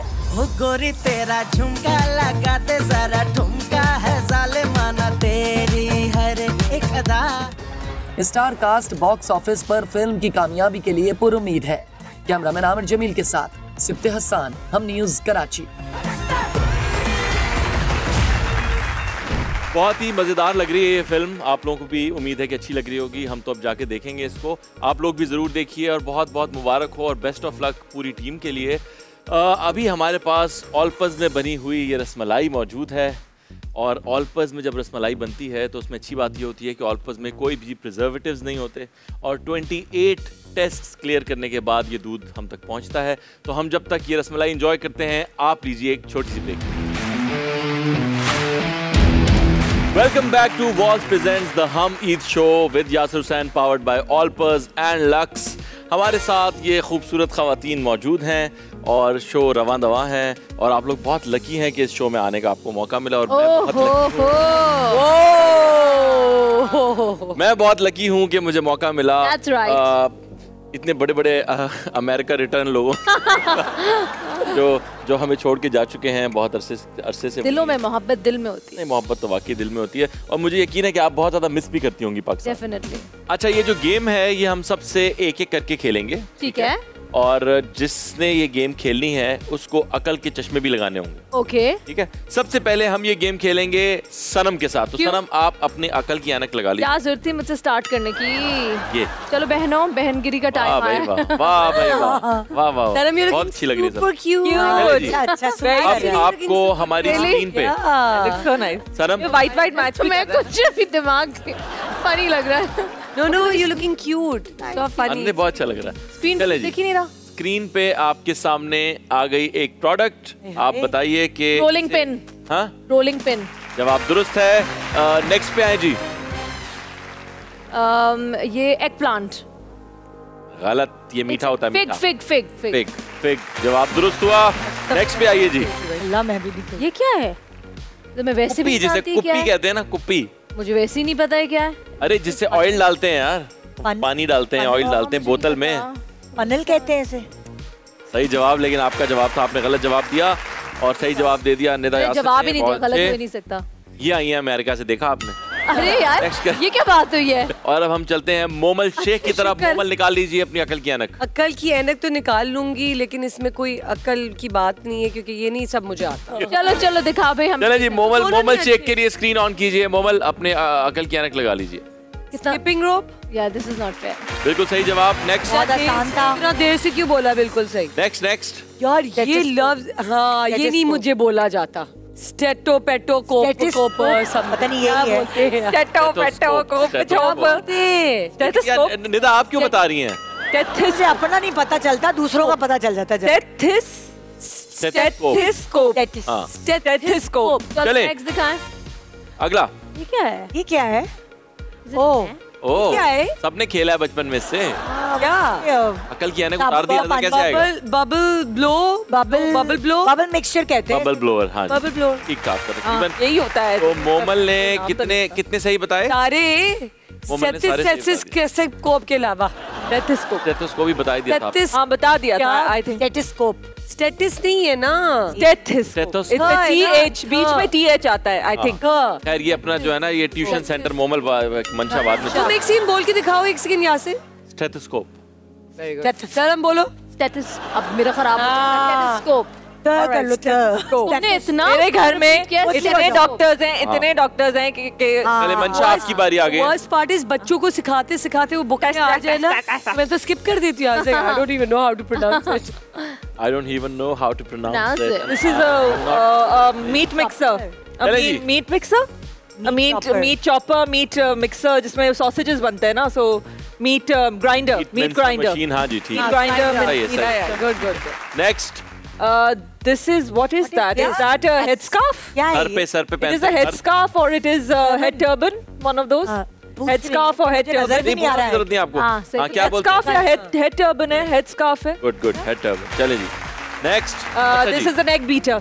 गोरी तेरा झुमका लगा दे जरा ठुमका है जालिमाना तेरी हर एक अदा। स्टार कास्ट बॉक्स ऑफिस पर फिल्म की कामयाबी के लिए पुरुम्मीद है। कैमरामैन आमिर जमील के साथ सिफ्ते हसन, हम न्यूज़ कराची। बहुत ही मज़ेदार लग रही है ये फिल्म, आप लोगों को भी उम्मीद है कि अच्छी लग रही होगी। हम तो अब जाके देखेंगे इसको, आप लोग भी ज़रूर देखिए और बहुत बहुत मुबारक हो और बेस्ट ऑफ लक पूरी टीम के लिए। अभी हमारे पास ऑलपज़ में बनी हुई ये रसमलाई मौजूद है, और ऑलपज़ में जब रसमलाई बनती है तो उसमें अच्छी बात ये होती है कि ऑलपज़ में कोई भी प्रिजर्वेटिव्स नहीं होते, और 28 टेस्ट्स क्लियर करने के बाद ये दूध हम तक पहुंचता है। तो हम जब तक ये रसमलाई एंजॉय करते हैं, आप लीजिए एक छोटी सी break. Welcome back to Walls presents the Hum Eid show with Yasir Hussain, powered by Olpers and Lux. हमारे साथ ये खूबसूरत ख़वातीन मौजूद हैं और शो रवां दवा है, और आप लोग बहुत लकी हैं कि इस शो में आने का आपको मौका मिला, और मैं बहुत लकी हूँ कि मुझे मौका मिला। That's right. इतने बड़े बड़े अमेरिका रिटर्न लोगों जो हमें छोड़ के जा चुके हैं बहुत अरसे से। दिलों में मोहब्बत दिल में होती है। नहीं, मोहब्बत तो वाकई दिल में होती है, और मुझे यकीन है कि आप बहुत ज़्यादा मिस भी करती होंगी पाकिस्तान। डेफिनेटली। अच्छा, ये जो गेम है ये हम सबसे एक एक करके खेलेंगे, ठीक है? और जिसने ये गेम खेलनी है उसको अकल के चश्मे भी लगाने होंगे। ओके, ठीक है। सबसे पहले हम ये गेम खेलेंगे सनम के साथ। तो सनम, आप अपनी अकल की ऐनक लगा लीजिए। क्या जरूरत थी मुझसे स्टार्ट करने की? ये चलो बहनों, बहनगिरी का टाइम आया। वाह भाई वाह वाह, बहुत अच्छी लग रही है। अब आपको हमारी स्क्रीन पे सनम वाइट मैच मैं कुछ भी दिमाग फनी लग रहा है। No, you're looking cute. So funny. बहुत अच्छा लग रहा है। स्क्रीन पे दिख ही नहीं रहा। स्क्रीन पे आपके सामने आ गई एक प्रोडक्ट, आप बताइए कि रोलिंग पिन। हाँ, रोलिंग पिन। जवाब दुरुस्त है। नेक्स्ट पे आए जी। ये एग प्लांट। गलत, ये मीठा होता है। फिग। जवाब दुरुस्त हुआ। नेक्स्ट पे आइए जी। ये क्या है? तो मैं वैसे भी जिसे कुप्पी कहते हैं ना, कुप्पी। मुझे वैसे ही नहीं पता है क्या है। अरे जिससे ऑयल डालते हैं यार, पानी डालते हैं, ऑयल डालते हैं बोतल में, फनल कहते हैं इसे। सही जवाब, लेकिन आपका जवाब था, आपने गलत जवाब दिया, और सही जवाब दे दिया निदा यासिर। जवाब ही नहीं दिया, गलत हो ही नहीं सकता। ये आई है अमेरिका से, देखा आपने? अरे यार, ये क्या बात हुई है? और अब हम चलते हैं मोमल शेख की तरफ। मोमल, निकाल लीजिए अपनी अकल की ऐनक। अकल की ऐनक तो निकाल लूंगी, लेकिन इसमें कोई अकल की बात नहीं है, क्योंकि ये नहीं सब मुझे आता। चलो दिखा भाई हम। चलो जी, मोमल शेख के लिए स्क्रीन ऑन कीजिए। मोमल, अपने अकल की ऐनक लगा लीजिए। Skipping rope. या दिस इज नॉट फेयर। बिल्कुल सही जवाब। नेक्स्ट। बहुत आसान था। इतना देर से क्यों बोला? बिल्कुल सही। नेक्स्ट। यार ये लफ्ज, हाँ, ये नहीं मुझे बोला जाता। स्टेटो पेटो कोप सब पता नहीं यही है। स्टेटो पेटो कोप निदा, आप क्यों बता रही हैं? से अपना नहीं पता चलता, दूसरों का पता चल जाता है। स्टेथोस्कोप। चले अगला। ये क्या है? ओह, क्या है? सबने खेला है बचपन में इससे। क्या? अकल की ऐनक उतार दिया तो कैसे आएगा? बबल बबल मिक्सचर कहते हैं। Bubble blower. हाँ, बबल ब्लोअर। ठीक था आपका तकरीबन। यही होता है। तो मोमल ने कितने सही बताए? सारे। स्टेथोस्कोप के अलावा स्टेथोस्कोप भी बता दिया था। हाँ, बता दिया था। I think stethoscope. स्टेटिस नहीं है ना, स्टेथोस्कोप। बीच में TH आता है, आई थिंक। खैर, ये अपना जो है ना, ये ट्यूशन सेंटर मोमल मंशाबाद में। तुम एक सीन बोल के दिखाओ, एक सेकंड यहाँ से। स्टेथोस्कोप। सर हम बोलो। स्टेटस। अब मेरा खराब स्टेथोस्कोप। इतना मेरे घर में इतने डॉक्टर्स हैं कि पहले मंशा आपकी बारी आ गई। वर्स्ट पार्ट इज बच्चों को सिखाते सिखाते वो बुक में आ जाए ना, मैं तो स्किप कर देती हूँ। I don't even know how to pronounce it. I don't even know how to pronounce it. This is a meat mixer. Meat mixer? A meat chopper, meat mixer जिसमें sausages बनते हैं ना, so meat grinder, meat grinder machine. हाँ जी, ठीक। Grinder, good. Next, this is, what is that? Is that a headscarf? Sir पे It is a headscarf or it is a head turban? One of those? Headscarf or head turban? नहीं, जरूरत नहीं आपको। हाँ, क्या बोलते हैं? Headscarf या head turban है? Headscarf है। Good, head turban। चले जी। Next। This is a neck beater।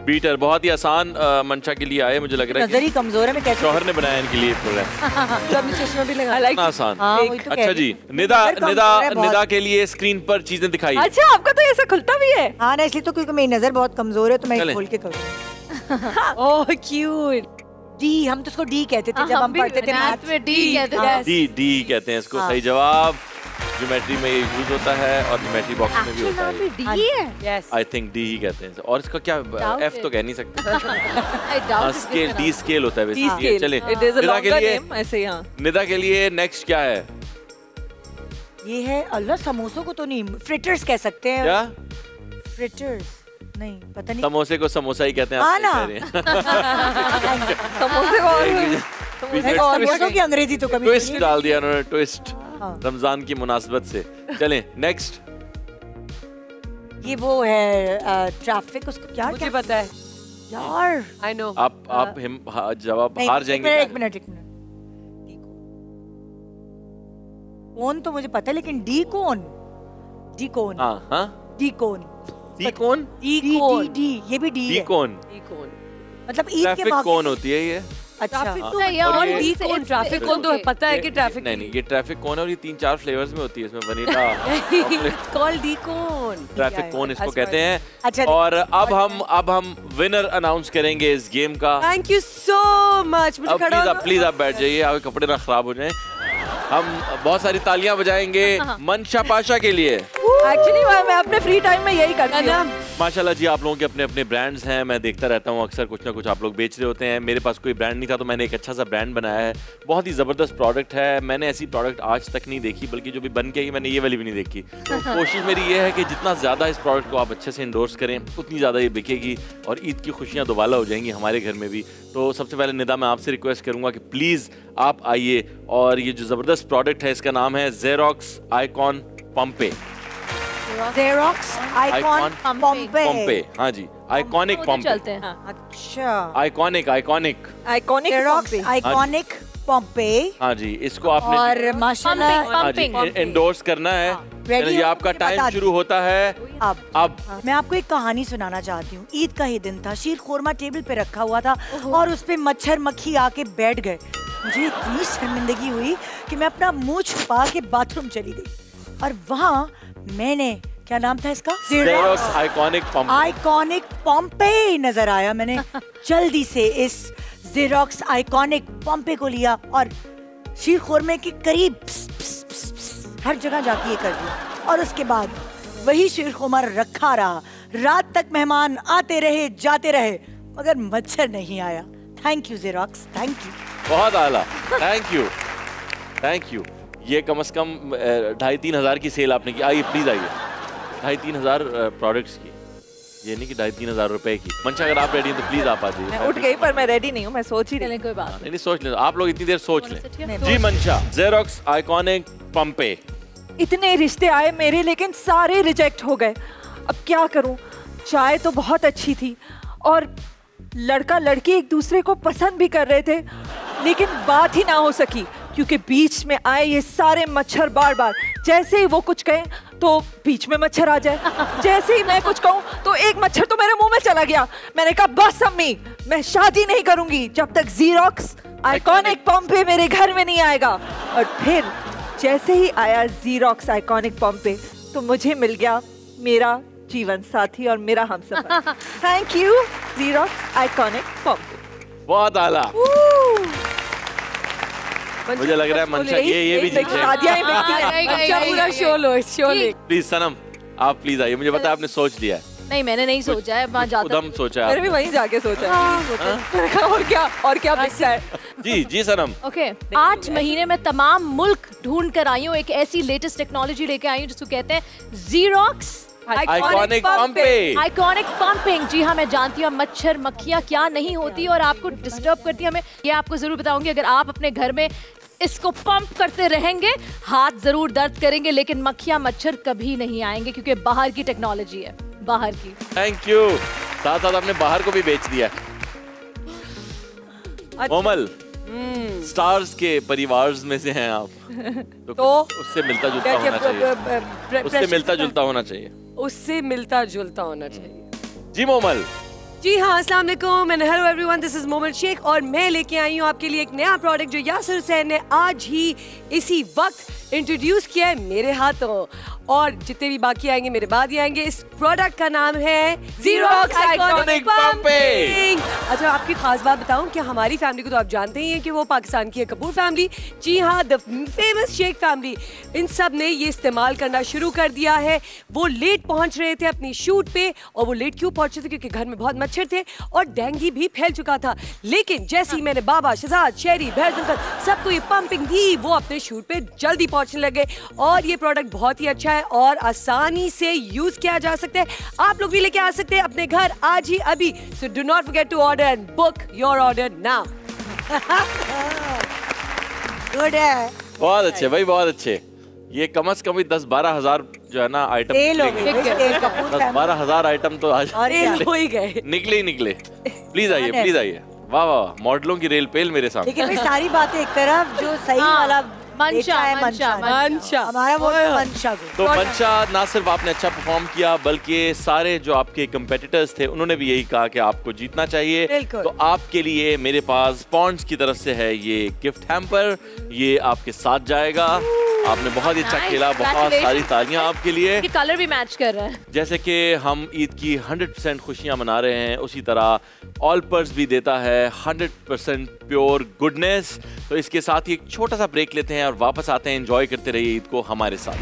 Beater बहुत ही आसान मंशा के लिए आए, मुझे लग रहा है नजर ही कमजोर है। मैं कैसे शौहर ने बनाया इनके लिए प्रोग्राम। चश्मा भी लगा। आसान। अच्छा जी, निदा के लिए स्क्रीन पर चीजें दिखाई। अच्छा, आपका तो ऐसा खुलता भी है? हाँ ना, इसलिए तो क्योंकि मेरी नजर बहुत कमजोर है तो मैं खोल के करूँ। ओह क्यूट। डी, हम तो उसको डी कहते थे जब हम पढ़ते थे मैथ में। डी कहते हैं इसको। सही जवाब। ज्योमेट्री में ये यूज होता है और ज्योमेट्री बॉक्स में भी होता है। डी है? आई थिंक डी ही कहते हैं। और इसका क्या एफ तो कह नहीं सकते। स्केल, डी स्केल होता है वैसे। चले निदा के लिए ऐसे। यहाँ निदा के लिए नेक्स्ट क्या है? ये है अल्लाह, समोसों को तो नहीं, फ्रिटर्स कह सकते हैं। क्या फ्रिटर्स? नहीं पता नहीं। समोसे को समोसा ही कहते हैं। हाँ ना। समोसे को समोसों की अंग्रेजी तो कभी ट्विस्ट डाल दिया उन्होंने, ट्विस्ट। रमजान की मुनासबत से। चलें नेक्स्ट। ये वो है ट्रैफिक, उसको क्या मुझे पता है यार। I know. आप जवाब हार जाएंगे। एक मिनट। कौन तो मुझे पता है, लेकिन डी कौन? हाँ डी कौन? डी ये भी डी है। डी कौन मतलब ईद के वक्त कौन होती है ये? अच्छा, ट्रैफिक कौन तो पता है कि ट्रैफिक नहीं, ये ट्रैफिक कौन है और ये 3-4 फ्लेवर्स में होती है। इसमें वनीला कॉल्ड डी कौन। ट्रैफिक कौन इसको कहते हैं। और अब हम विनर अनाउंस करेंगे इस गेम का। Thank you so much. Please आप बैठ जाइए, आपके कपड़े ना खराब हो जाएं। हम बहुत सारी तालियां बजाएंगे मंशा पाशा के लिए। एक्चुअली मैं अपने फ्री टाइम में यही करती हूँ। माशाल्लाह जी, आप लोगों के अपने अपने ब्रांड्स हैं। मैं देखता रहता हूँ अक्सर कुछ ना कुछ आप लोग बेच रहे होते हैं। मेरे पास कोई ब्रांड नहीं था तो मैंने एक अच्छा सा ब्रांड बनाया है। बहुत ही ज़बरदस्त प्रोडक्ट है। मैंने ऐसी प्रोडक्ट आज तक नहीं देखी, बल्कि जो भी बन के आई मैंने ये वाली भी नहीं देखी। तो कोशिश मेरी ये है कि जितना ज़्यादा इस प्रोडक्ट को आप अच्छे से इंडोर्स करें उतनी ज़्यादा ये बिकेगी और ईद की खुशियाँ दोबारा हो जाएंगी हमारे घर में भी। तो सबसे पहले निदा, मैं आपसे रिक्वेस्ट करूँगा कि प्लीज़ आप आइए और ये जो ज़बरदस्त प्रोडक्ट है इसका नाम है ज़ेरॉक्स आइकॉन पंपे। ज़ेरॉक्स आइकॉन पंपे। हाँ जी, आइकॉनिक पंपे। चलते हैं। अच्छा, आइकॉनिक ज़ेरॉक्स आइकॉनिक पंपे। हाँ जी, इसको आपने और माशाल्लाह इंडोर्स करना है। ये आपका टाइम शुरू होता है अब। मैं आपको एक कहानी सुनाना चाहती हूँ। ईद का ही दिन था, शीर खोरमा टेबल पे रखा हुआ था और उस पे मच्छर मक्खी आके बैठ गए। मुझे इतनी शर्मिंदगी हुई कि मैं अपना मुंह छुपा के बाथरूम चली गई और वहाँ मैंने, क्या नाम था इसका? ज़ेरॉक्स आइकॉनिक पंपे नजर आया। मैंने जल्दी से इस ज़ेरॉक्स आइकॉनिक पंपे को लिया और शीर खोरमे के करीब हर जगह जाके ये कर दिया। और उसके बाद वही शीर खोरमा रखा रहा। रात तक मेहमान आते रहे जाते रहे मगर मच्छर नहीं आया। Thank you xerox, thank you. बहुत आला, थैंक यू। ये कम से कम 2,500-3 हज़ार की सेल आपने की। आइए प्लीज आइए। 2,500-3 हज़ार प्रोडक्ट्स की, ये नहीं कि 2,500-3 हज़ार रुपए की। मंशा अगर आप रेडी हैं तो प्लीज आप आ जाइए। मैं उठ गई पर मैं रेडी नहीं हूँ, मैं सोच ही रही। कोई बात नहीं, सोच लें आप लोग, इतनी देर सोच लें। जी मंशा, ज़ेरॉक्स आइकॉनिक पंपे। इतने रिश्ते आए मेरे लेकिन सारे रिजेक्ट हो गए। अब क्या करूं? चाय तो बहुत अच्छी थी और लड़का लड़की एक दूसरे को पसंद भी कर रहे थे, लेकिन बात ही ना हो सकी क्योंकि बीच में आए ये सारे मच्छर। बार बार जैसे ही वो कुछ कहें तो बीच में मच्छर आ जाए, जैसे ही मैं कुछ कहूं तो एक मच्छर तो मेरे मुंह में चला गया। मैंने कहा बस अम्मी, मैं शादी नहीं करूंगी जब तक ज़ेरॉक्स आइकॉनिक पंपे मेरे घर में नहीं आएगा। और फिर जैसे ही आया ज़ेरॉक्स आइकॉनिक पंपे तो मुझे मिल गया मेरा जीवन साथी और मेरा हमसफर। थैंक यू ज़ेरॉक्स आइकॉनिक पंपे। बहुत आला। मुझे लग रहा है मंशा ये भी जीत जाएगी। प्लीज सनम, आप प्लीज आइए। मुझे पता है आपने सोच लिया है। नहीं, मैंने नहीं सोचा है, वहाँ जाकर उधम सोचा है। मैंने भी वहीं जाके सोचा है। और क्या बिकता है? जी सनम। ओके, 8 महीने में तमाम मुल्क ढूंढ कर आई हूँ। एक ऐसी लेटेस्ट टेक्नोलॉजी लेके आई हूँ जिसको कहते हैं ज़ेरॉक्स आइकॉनिक पंपिंग। जी हाँ, मैं जानती हूँ मच्छर मक्खियाँ क्या नहीं होती और आपको डिस्टर्ब करती है। हमें ये आपको जरूर बताऊंगी। अगर आप अपने घर में इसको पंप करते रहेंगे, हाथ जरूर दर्द करेंगे लेकिन मक्खियां मच्छर कभी नहीं आएंगे क्योंकि बाहर की टेक्नोलॉजी है, बाहर की। Thank you. साथ साथ आपने बाहर को भी बेच दिया। कोमल, स्टार्स के परिवार में से हैं आप, तो उससे मिलता जुलता होना चाहिए। उससे मिलता जुलता होना चाहिए। उससे मिलता जुलता होना चाहिए। जी मोमल। जी हाँ, अस्सलाम वालेकुम and hello everyone, this is Momal Sheikh और मैं लेके आई हूँ आपके लिए एक नया प्रोडक्ट जो यासिर हुसैन ने आज ही इसी वक्त इंट्रोड्यूस किया है मेरे हाथों, और जितने भी बाकी आएंगे मेरे बाद ही आएंगे। इस प्रोडक्ट का नाम है Xerox आइकॉनिक पंपिंग। अच्छा, आपकी खास बात बताऊं कि हमारी फैमिली को तो आप जानते ही हैं कि वो पाकिस्तान की है, कपूर फैमिली। जी हाँ, द फेमस शेख फैमिली, इन सब ने ये इस्तेमाल करना शुरू कर दिया है। वो लेट पहुंच रहे थे अपनी शूट पे, और वो लेट क्यों पहुंचे थे? क्योंकि घर में बहुत मच्छर थे और डेंगू भी फैल चुका था। लेकिन जैसे ही मैंने बाबा, शहजाद, शेरी, भैरजंकर सबको ये पंपिंग दी, वो अपने शूट पे जल्दी पहुंचने लगे। और ये प्रोडक्ट बहुत ही अच्छा है और आसानी से यूज किया जा सकता है। आप लोग भी लेके आ सकते हैं अपने घर आज ही अभी। So do not forget to order and book your order now. Good है, बहुत अच्छे भाई, बहुत अच्छे। ये कम से कम 10-12 हजार जो है ना आइटम, 10-12 आइटम तो आज हो ही गए, निकले। प्लीज आइए, प्लीज आइए। वाह वाह, मॉडलों की रेल पेल मेरे सामने। लेकिन सारी बातें एक तरफ, जो सही वाला मंशा हमारा वो मंशा को। तो मंशा, ना सिर्फ आपने अच्छा परफॉर्म किया बल्कि सारे जो आपके कंपेटिटर्स थे उन्होंने भी यही कहा कि आपको जीतना चाहिए। तो आपके लिए मेरे पास पॉन्ड्स की तरफ से है ये गिफ्ट हैम्पर, ये आपके साथ जाएगा। आपने बहुत ही अच्छा खेला, बहुत सारी तालियां आपके लिए। कलर भी मैच कर रहा है। जैसे कि हम ईद की 100% खुशियां मना रहे हैं, उसी तरह ऑलपर्स भी देता है 100% प्योर गुडनेस। तो इसके साथ ही एक छोटा सा ब्रेक लेते हैं और वापस आते हैं। एंजॉय करते रहिए ईद को हमारे साथ।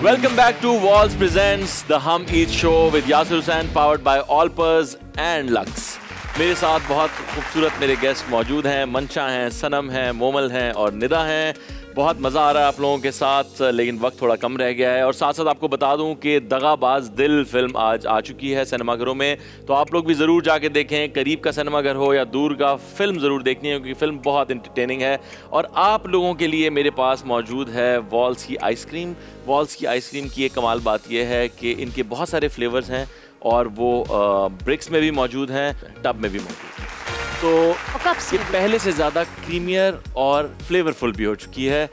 Welcome back to Walls presents the Hum Eid show with Yasir Hussain, powered by Olpers and Lux. मेरे साथ बहुत खूबसूरत मेरे गेस्ट मौजूद हैं। मंशा हैं, सनम हैं, मोमल हैं और निदा हैं। बहुत मज़ा आ रहा है आप लोगों के साथ, लेकिन वक्त थोड़ा कम रह गया है। और साथ साथ आपको बता दूं कि दगाबाज दिल फिल्म आज आ चुकी है सिनेमाघरों में, तो आप लोग भी ज़रूर जाके देखें। करीब का सिनेमाघर हो या दूर का, फिल्म ज़रूर देखनी है क्योंकि फिल्म बहुत इंटरटेनिंग है। और आप लोगों के लिए मेरे पास मौजूद है वॉल्स की आइसक्रीम। वॉल्स की आइसक्रीम की एक कमाल बात यह है कि इनके बहुत सारे फ्लेवर्स हैं और वो ब्रिक्स में भी मौजूद हैं, टब में भी मौजूद हैं। तो ये पहले से ज़्यादा क्रीमियर और फ्लेवरफुल भी हो चुकी है।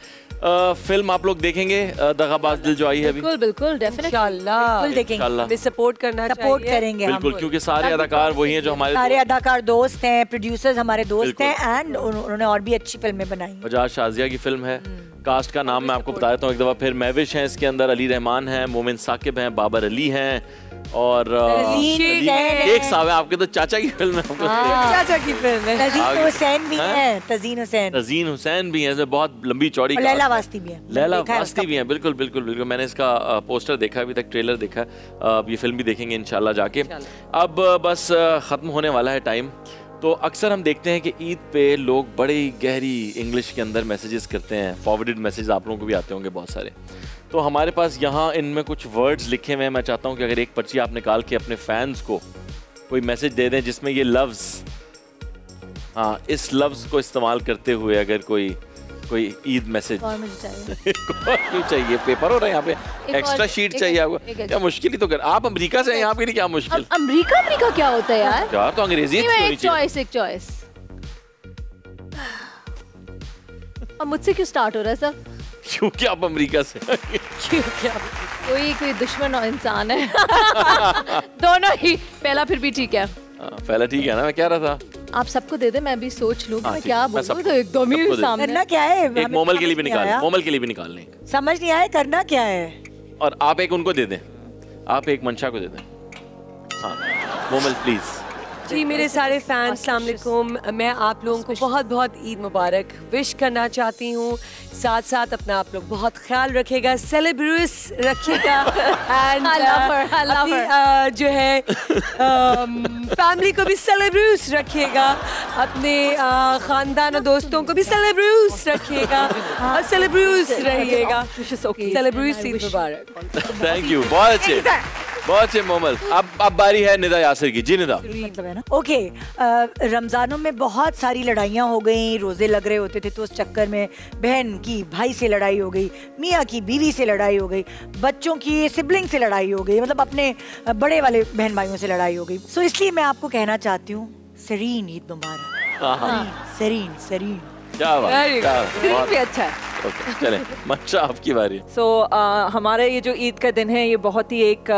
फिल्म आप लोग देखेंगे दगाबाज दिल जो आई है अभी? बिल्कुल बिल्कुल, देखेंगे, सपोर्ट करेंगे बिल्कुल, क्योंकि सारे अदाकार वही हैं जो हमारे सारे अदाकार दोस्त हैं, प्रोड्यूसर्स हमारे दोस्त हैं एंड उन्होंने और भी अच्छी फिल्में बनाई। बजाज शाजिया की फिल्म है। कास्ट का नाम मैं आपको बता देता हूँ एक दफ़ा फिर। महविश हैं इसके अंदर, अली रहमान हैं, मोमिन साकिब हैं, बाबर अली हैं और एक साहब है। आपके तो चाचा की फिल्म है। चाचा की फिल्म है। तजीन हुसैन भी हैं, तजीन हुसैन भी हैं, बहुत लंबी चौड़ी। लैला वास्ती भी है। लैला वास्ती भी हैं, बिल्कुल बिल्कुल बिल्कुल। मैंने इसका पोस्टर देखा, अभी तक ट्रेलर देखा। अब ये फिल्म भी देखेंगे इंशाल्लाह जाके। अब बस ख़त्म होने वाला है टाइम। तो अक्सर हम देखते हैं कि ईद पे लोग बड़ी गहरी इंग्लिश के अंदर मैसेजेस करते हैं। फॉरवर्डेड मैसेज आप लोगों को भी आते होंगे बहुत सारे। तो हमारे पास यहाँ इनमें कुछ वर्ड्स लिखे हुए हैं। मैं चाहता हूँ कि अगर एक पर्ची आप निकाल के अपने फैंस को कोई मैसेज दे दें जिसमें ये लफ्ज़, हाँ, इस लफ्ज़ को इस्तेमाल करते हुए अगर कोई ईद मैसेज। और मुझे चाहिए। क्यों चाहिए? पेपर हो रहा है यहाँ पे, एक्स्ट्रा शीट चाहिए आपको। क्या मुश्किल ही तो कर, आप अमेरिका से हैं, यहाँ पे नहीं क्या मुश्किल? अमेरिका क्या होता है यार? यार तो अंग्रेजी एक चॉइस। अब मुझसे क्यों स्टार्ट हो रहा है सब? क्योंकि आप अमेरिका से। कोई दुश्मन और इंसान है। दोनों ही। पहला फिर भी ठीक है। पहला ठीक है ना, मैं कह रहा था आप सबको दे दे, मैं भी सोच लूं कि मैं क्या बोलूं। तो एकदम ही सामने करना क्या है? एक मोमल के लिए भी निकाल, मोमल के लिए भी निकाल लें। समझ नहीं आया करना क्या है। और आप एक उनको दे दें, आप एक मंशा को दे दें। हाँ मोमल प्लीज। जी मेरे सारे फैंस, अस्सलाम वालेकुम। मैं आप लोगों को बहुत बहुत ईद मुबारक विश करना चाहती हूँ। साथ साथ अपना आप लोग बहुत ख्याल रखेगा, सेलिब्रेस रखिएगा एंड जो है फैमिली को भी सेलिब्रेस रखिएगा, अपने खानदान और दोस्तों को भी सेलिब्रेस रखिएगा और सेलिब्रेस रहिएगा। सेलिब्रेस ईद मुबारक। थैंक यू, बहुत अच्छे। बहुत अच्छे मोमल। अब बारी है निदा यासिर की। जी निदा। मतलब है ना। ओके, रमजानों में बहुत सारी लड़ाइयाँ हो गई, रोजे लग रहे होते थे तो उस चक्कर में बहन की भाई से लड़ाई हो गई, मियाँ की बीवी से लड़ाई हो गई, बच्चों की सिबलिंग से लड़ाई हो गई, मतलब अपने बड़े वाले बहन भाइयों से लड़ाई हो गई। सो इसलिए मैं आपको कहना चाहती हूँ सरीन ईद मुबारक। सरीन सरीन क्या बात भी अच्छा है। ओके चलें, मंशा आपकी बारी। सो हमारे ये जो ईद का दिन है ये बहुत ही एक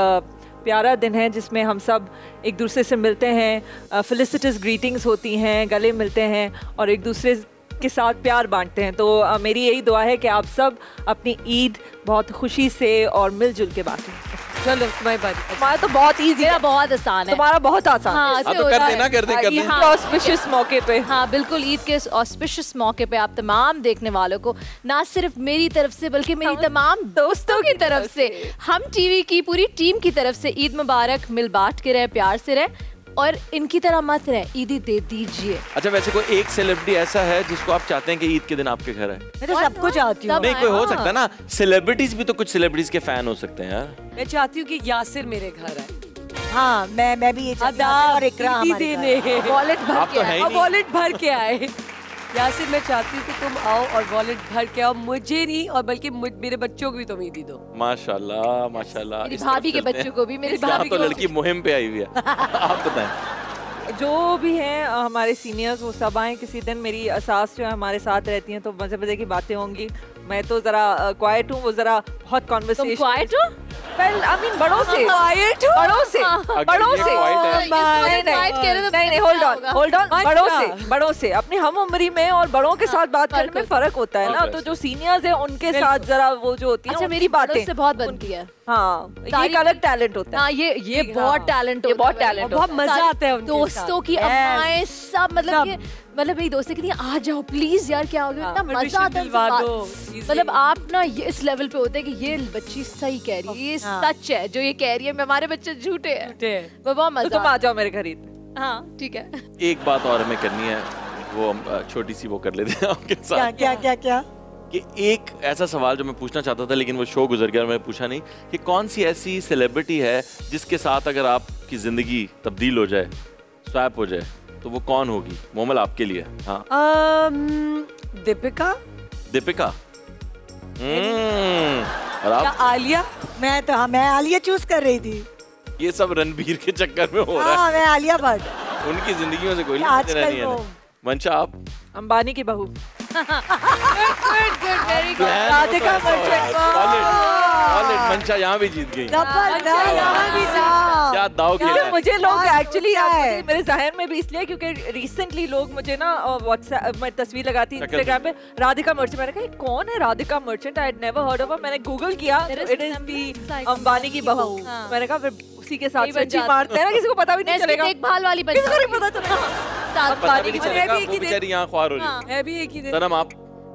प्यारा दिन है जिसमें हम सब एक दूसरे से मिलते हैं, फेलिसिटस ग्रीटिंग्स होती हैं, गले मिलते हैं और एक दूसरे के साथ प्यार बांटते हैं। तो मेरी यही दुआ है कि आप सब अपनी ईद बहुत खुशी से और मिलजुल के बांटें। चलो तुम्हारी बारी। तुम्हारा तो बहुत इजी है, बहुत आसान है। तुम्हारा बहुत आसान हाँ, है। तो कर देना, कर दे। ऑस्पिशियस मौके पे। हाँ बिल्कुल, ईद के ऑस्पिशियस मौके पे आप तमाम देखने वालों को ना सिर्फ मेरी तरफ से बल्कि मेरी तमाम दोस्तों की तरफ से, हम टीवी की पूरी टीम की तरफ से ईद मुबारक। मिल बांट के रहे, प्यार से रहे और इनकी तरह मत रहे, ईदी दे दीजिए। अच्छा, वैसे कोई एक सेलिब्रिटी ऐसा है जिसको आप चाहते हैं कि ईद के दिन आपके घर आए? मैं तो सबको चाहती हूँ। नहीं, कोई हो सकता है ना, सेलिब्रिटीज भी तो कुछ सेलिब्रिटीज के फैन हो सकते हैं यार। मैं चाहती हूँ कि यासिर मेरे घर आए। हाँ मैं भी ये चाहती हूँ और इकरा देने वॉलेट भर के आए। वॉलेट भर के आए। यासिर मैं चाहती हूँ कि तुम आओ और वॉलेट भर के आओ, मुझे नहीं और बल्कि मेरे बच्चों को भी तुम ईदी दो। माशाल्लाह माशाल्लाह। मेरी भाभी के बच्चों को भी, मेरी भाभी तो लड़की मुहिम पे आई हुई है। आप बताएं। जो भी हैं हमारे सीनियर्स वो सब आए किसी दिन। मेरी सास जो है हमारे साथ रहती हैं तो मजे मजे की बातें होंगी। मैं तो जरा क्वाइट हूँ, वो जरा बहुत कॉन्वर्सेशन। क्वाइट हो? Well, I mean, बड़ों से, नहीं, hold on, बड़ों से अपनी हम उम्री में और बड़ों के साथ बात करने में फर्क होता है ना। तो जो सीनियर्स हैं उनके साथ जरा वो जो होती है, अच्छा मेरी बातें से बहुत बनती है। हाँ, ये एक अलग टैलेंट होता है। हाँ, ये बहुत टैलेंट, बहुत टैलेंट, बहुत मजा आता है। दोस्तों की अम्माएं सब, मतलब मेरी दोस्त कहती है आ जाओ प्लीज यार, क्या हो गया, इतना मजा आता है। मतलब आप ना ये इस लेवल पे होते हैं कि ये बच्ची सही कह रही है, ये सच है जो ये कह रही है, हमारे बच्चे झूठे हैं। वो बहुत मजा। तुम आ जाओ मेरे घर। हाँ ठीक है। एक बात और हमें करनी है, वो छोटी सी वो कर लेते हैं आपके साथ। क्या कि एक ऐसा सवाल जो मैं पूछना चाहता था लेकिन वो शो गुजर गया, मैंने पूछा नहीं, कि कौन सी ऐसी सेलिब्रिटी है जिसके साथ अगर आपकी जिंदगी तब्दील हो जाए, स्वैप हो जाए, तो वो कौन होगी? मोमल आपके लिए। हाँ, दीपिका। दीपिका। और आप? आलिया। मैं आलिया चूज कर रही थी। ये सब रणबीर के चक्कर में हो रहा है। हाँ, मैं आलिया भट्ट। उनकी जिंदगियों से कोई लेना नहीं है। मंशा आप? अंबानी की बहू। राधिका मर्चेंट। मंशा यहाँ भी जीत गई। क्या दाव खेला है। मुझे लोग एक्चुअली मेरे जहन में भी इसलिए क्योंकि रिसेंटली लोग मुझे ना व्हाट्सएप में तस्वीर लगाती इंस्टाग्राम पे, राधिका मर्चेंट। मैंने कहा कौन है Radhika Merchant? I had never heard of her. मैंने गूगल किया, इट इज दी अंबानी की बहू। मैंने कहा फिर उसी के साथ सच्ची मारते हैं ना, किसी को पता भी नहीं चलेगा। देखभाल वाली बन किसी को नहीं पता चलेगा। अंबानी की बेचारी यहाँ ख्वार हो रही है। मैं भी एक ही दिन। सनम आप?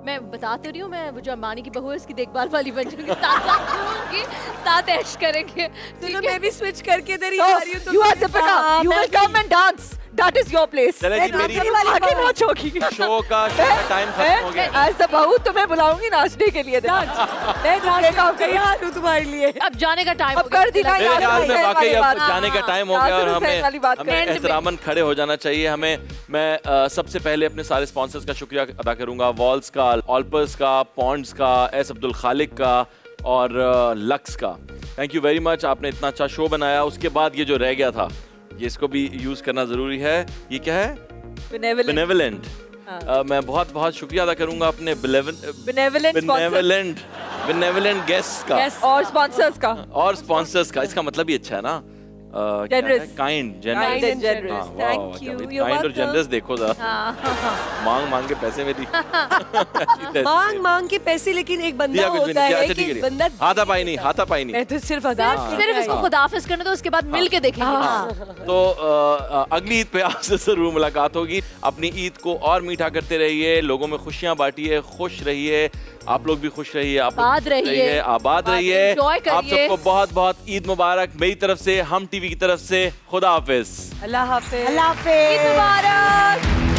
मैं बता तो रही हूँ, मैं वो जो अंबानी की बहू है उसकी देखभाल वाली बन जाऊंगी, साथ ऐश करेंगे। चलो मैं भी स्विच करके इधर ही आ रही हूँ। You are Deepika. You will come and dance. That is your place. चले जी, मेरी आगे नाच होगी। शो का टाइम खत्म हो गया। आज तो बहू तुम्हें बुलाऊंगी नाचने के लिए। मैं तैयार हूँ तुम्हारे लिए। अब जाने का टाइम अब कर दी ना यार। वाकई अब जाने का टाइम हो गया और हमें एहतरामन खड़े हो जाना चाहिए। मैं सबसे पहले अपने सारे स्पॉन्सर्स का शुक्रिया अदा करूंगा, वॉल्स का, ऑल्पर्स का, पॉन्ड्स का, एस अब्दुल खालिक का और लक्स का। थैंक यू वेरी मच, आपने इतना अच्छा शो बनाया। उसके बाद ये जो रह गया था, ये इसको भी यूज करना जरूरी है। ये क्या है? बेनेवलेंट। मैं बहुत बहुत शुक्रिया अदा करूंगा अपने बेनेवलेंट गेस्ट का और स्पॉन्सर्स का। इसका मतलब ही अच्छा है ना, kind generous. Thank you. Kind और जनरस। देखो मांग के पैसे मेरी मांग के पैसे, लेकिन एक बंदा होता है कि बंदा हाथापाई नहीं। मैं तो सिर्फ इसको खुदाफिज करने दो, उसके बाद मिल के देखेंगे। तो अगली ईद पे आपसे जरूर मुलाकात होगी। अपनी ईद को और मीठा करते रहिए, लोगों में खुशियां बांटिए, खुश रहिए, आप लोग भी खुश रहिए, आबाद रहिए। आप सबको बहुत बहुत ईद मुबारक मेरी तरफ से, हम टीवी की तरफ से। खुदा हाफिज। अल्लाह हाफिज। अल्लाह हाफिज। ईद मुबारक।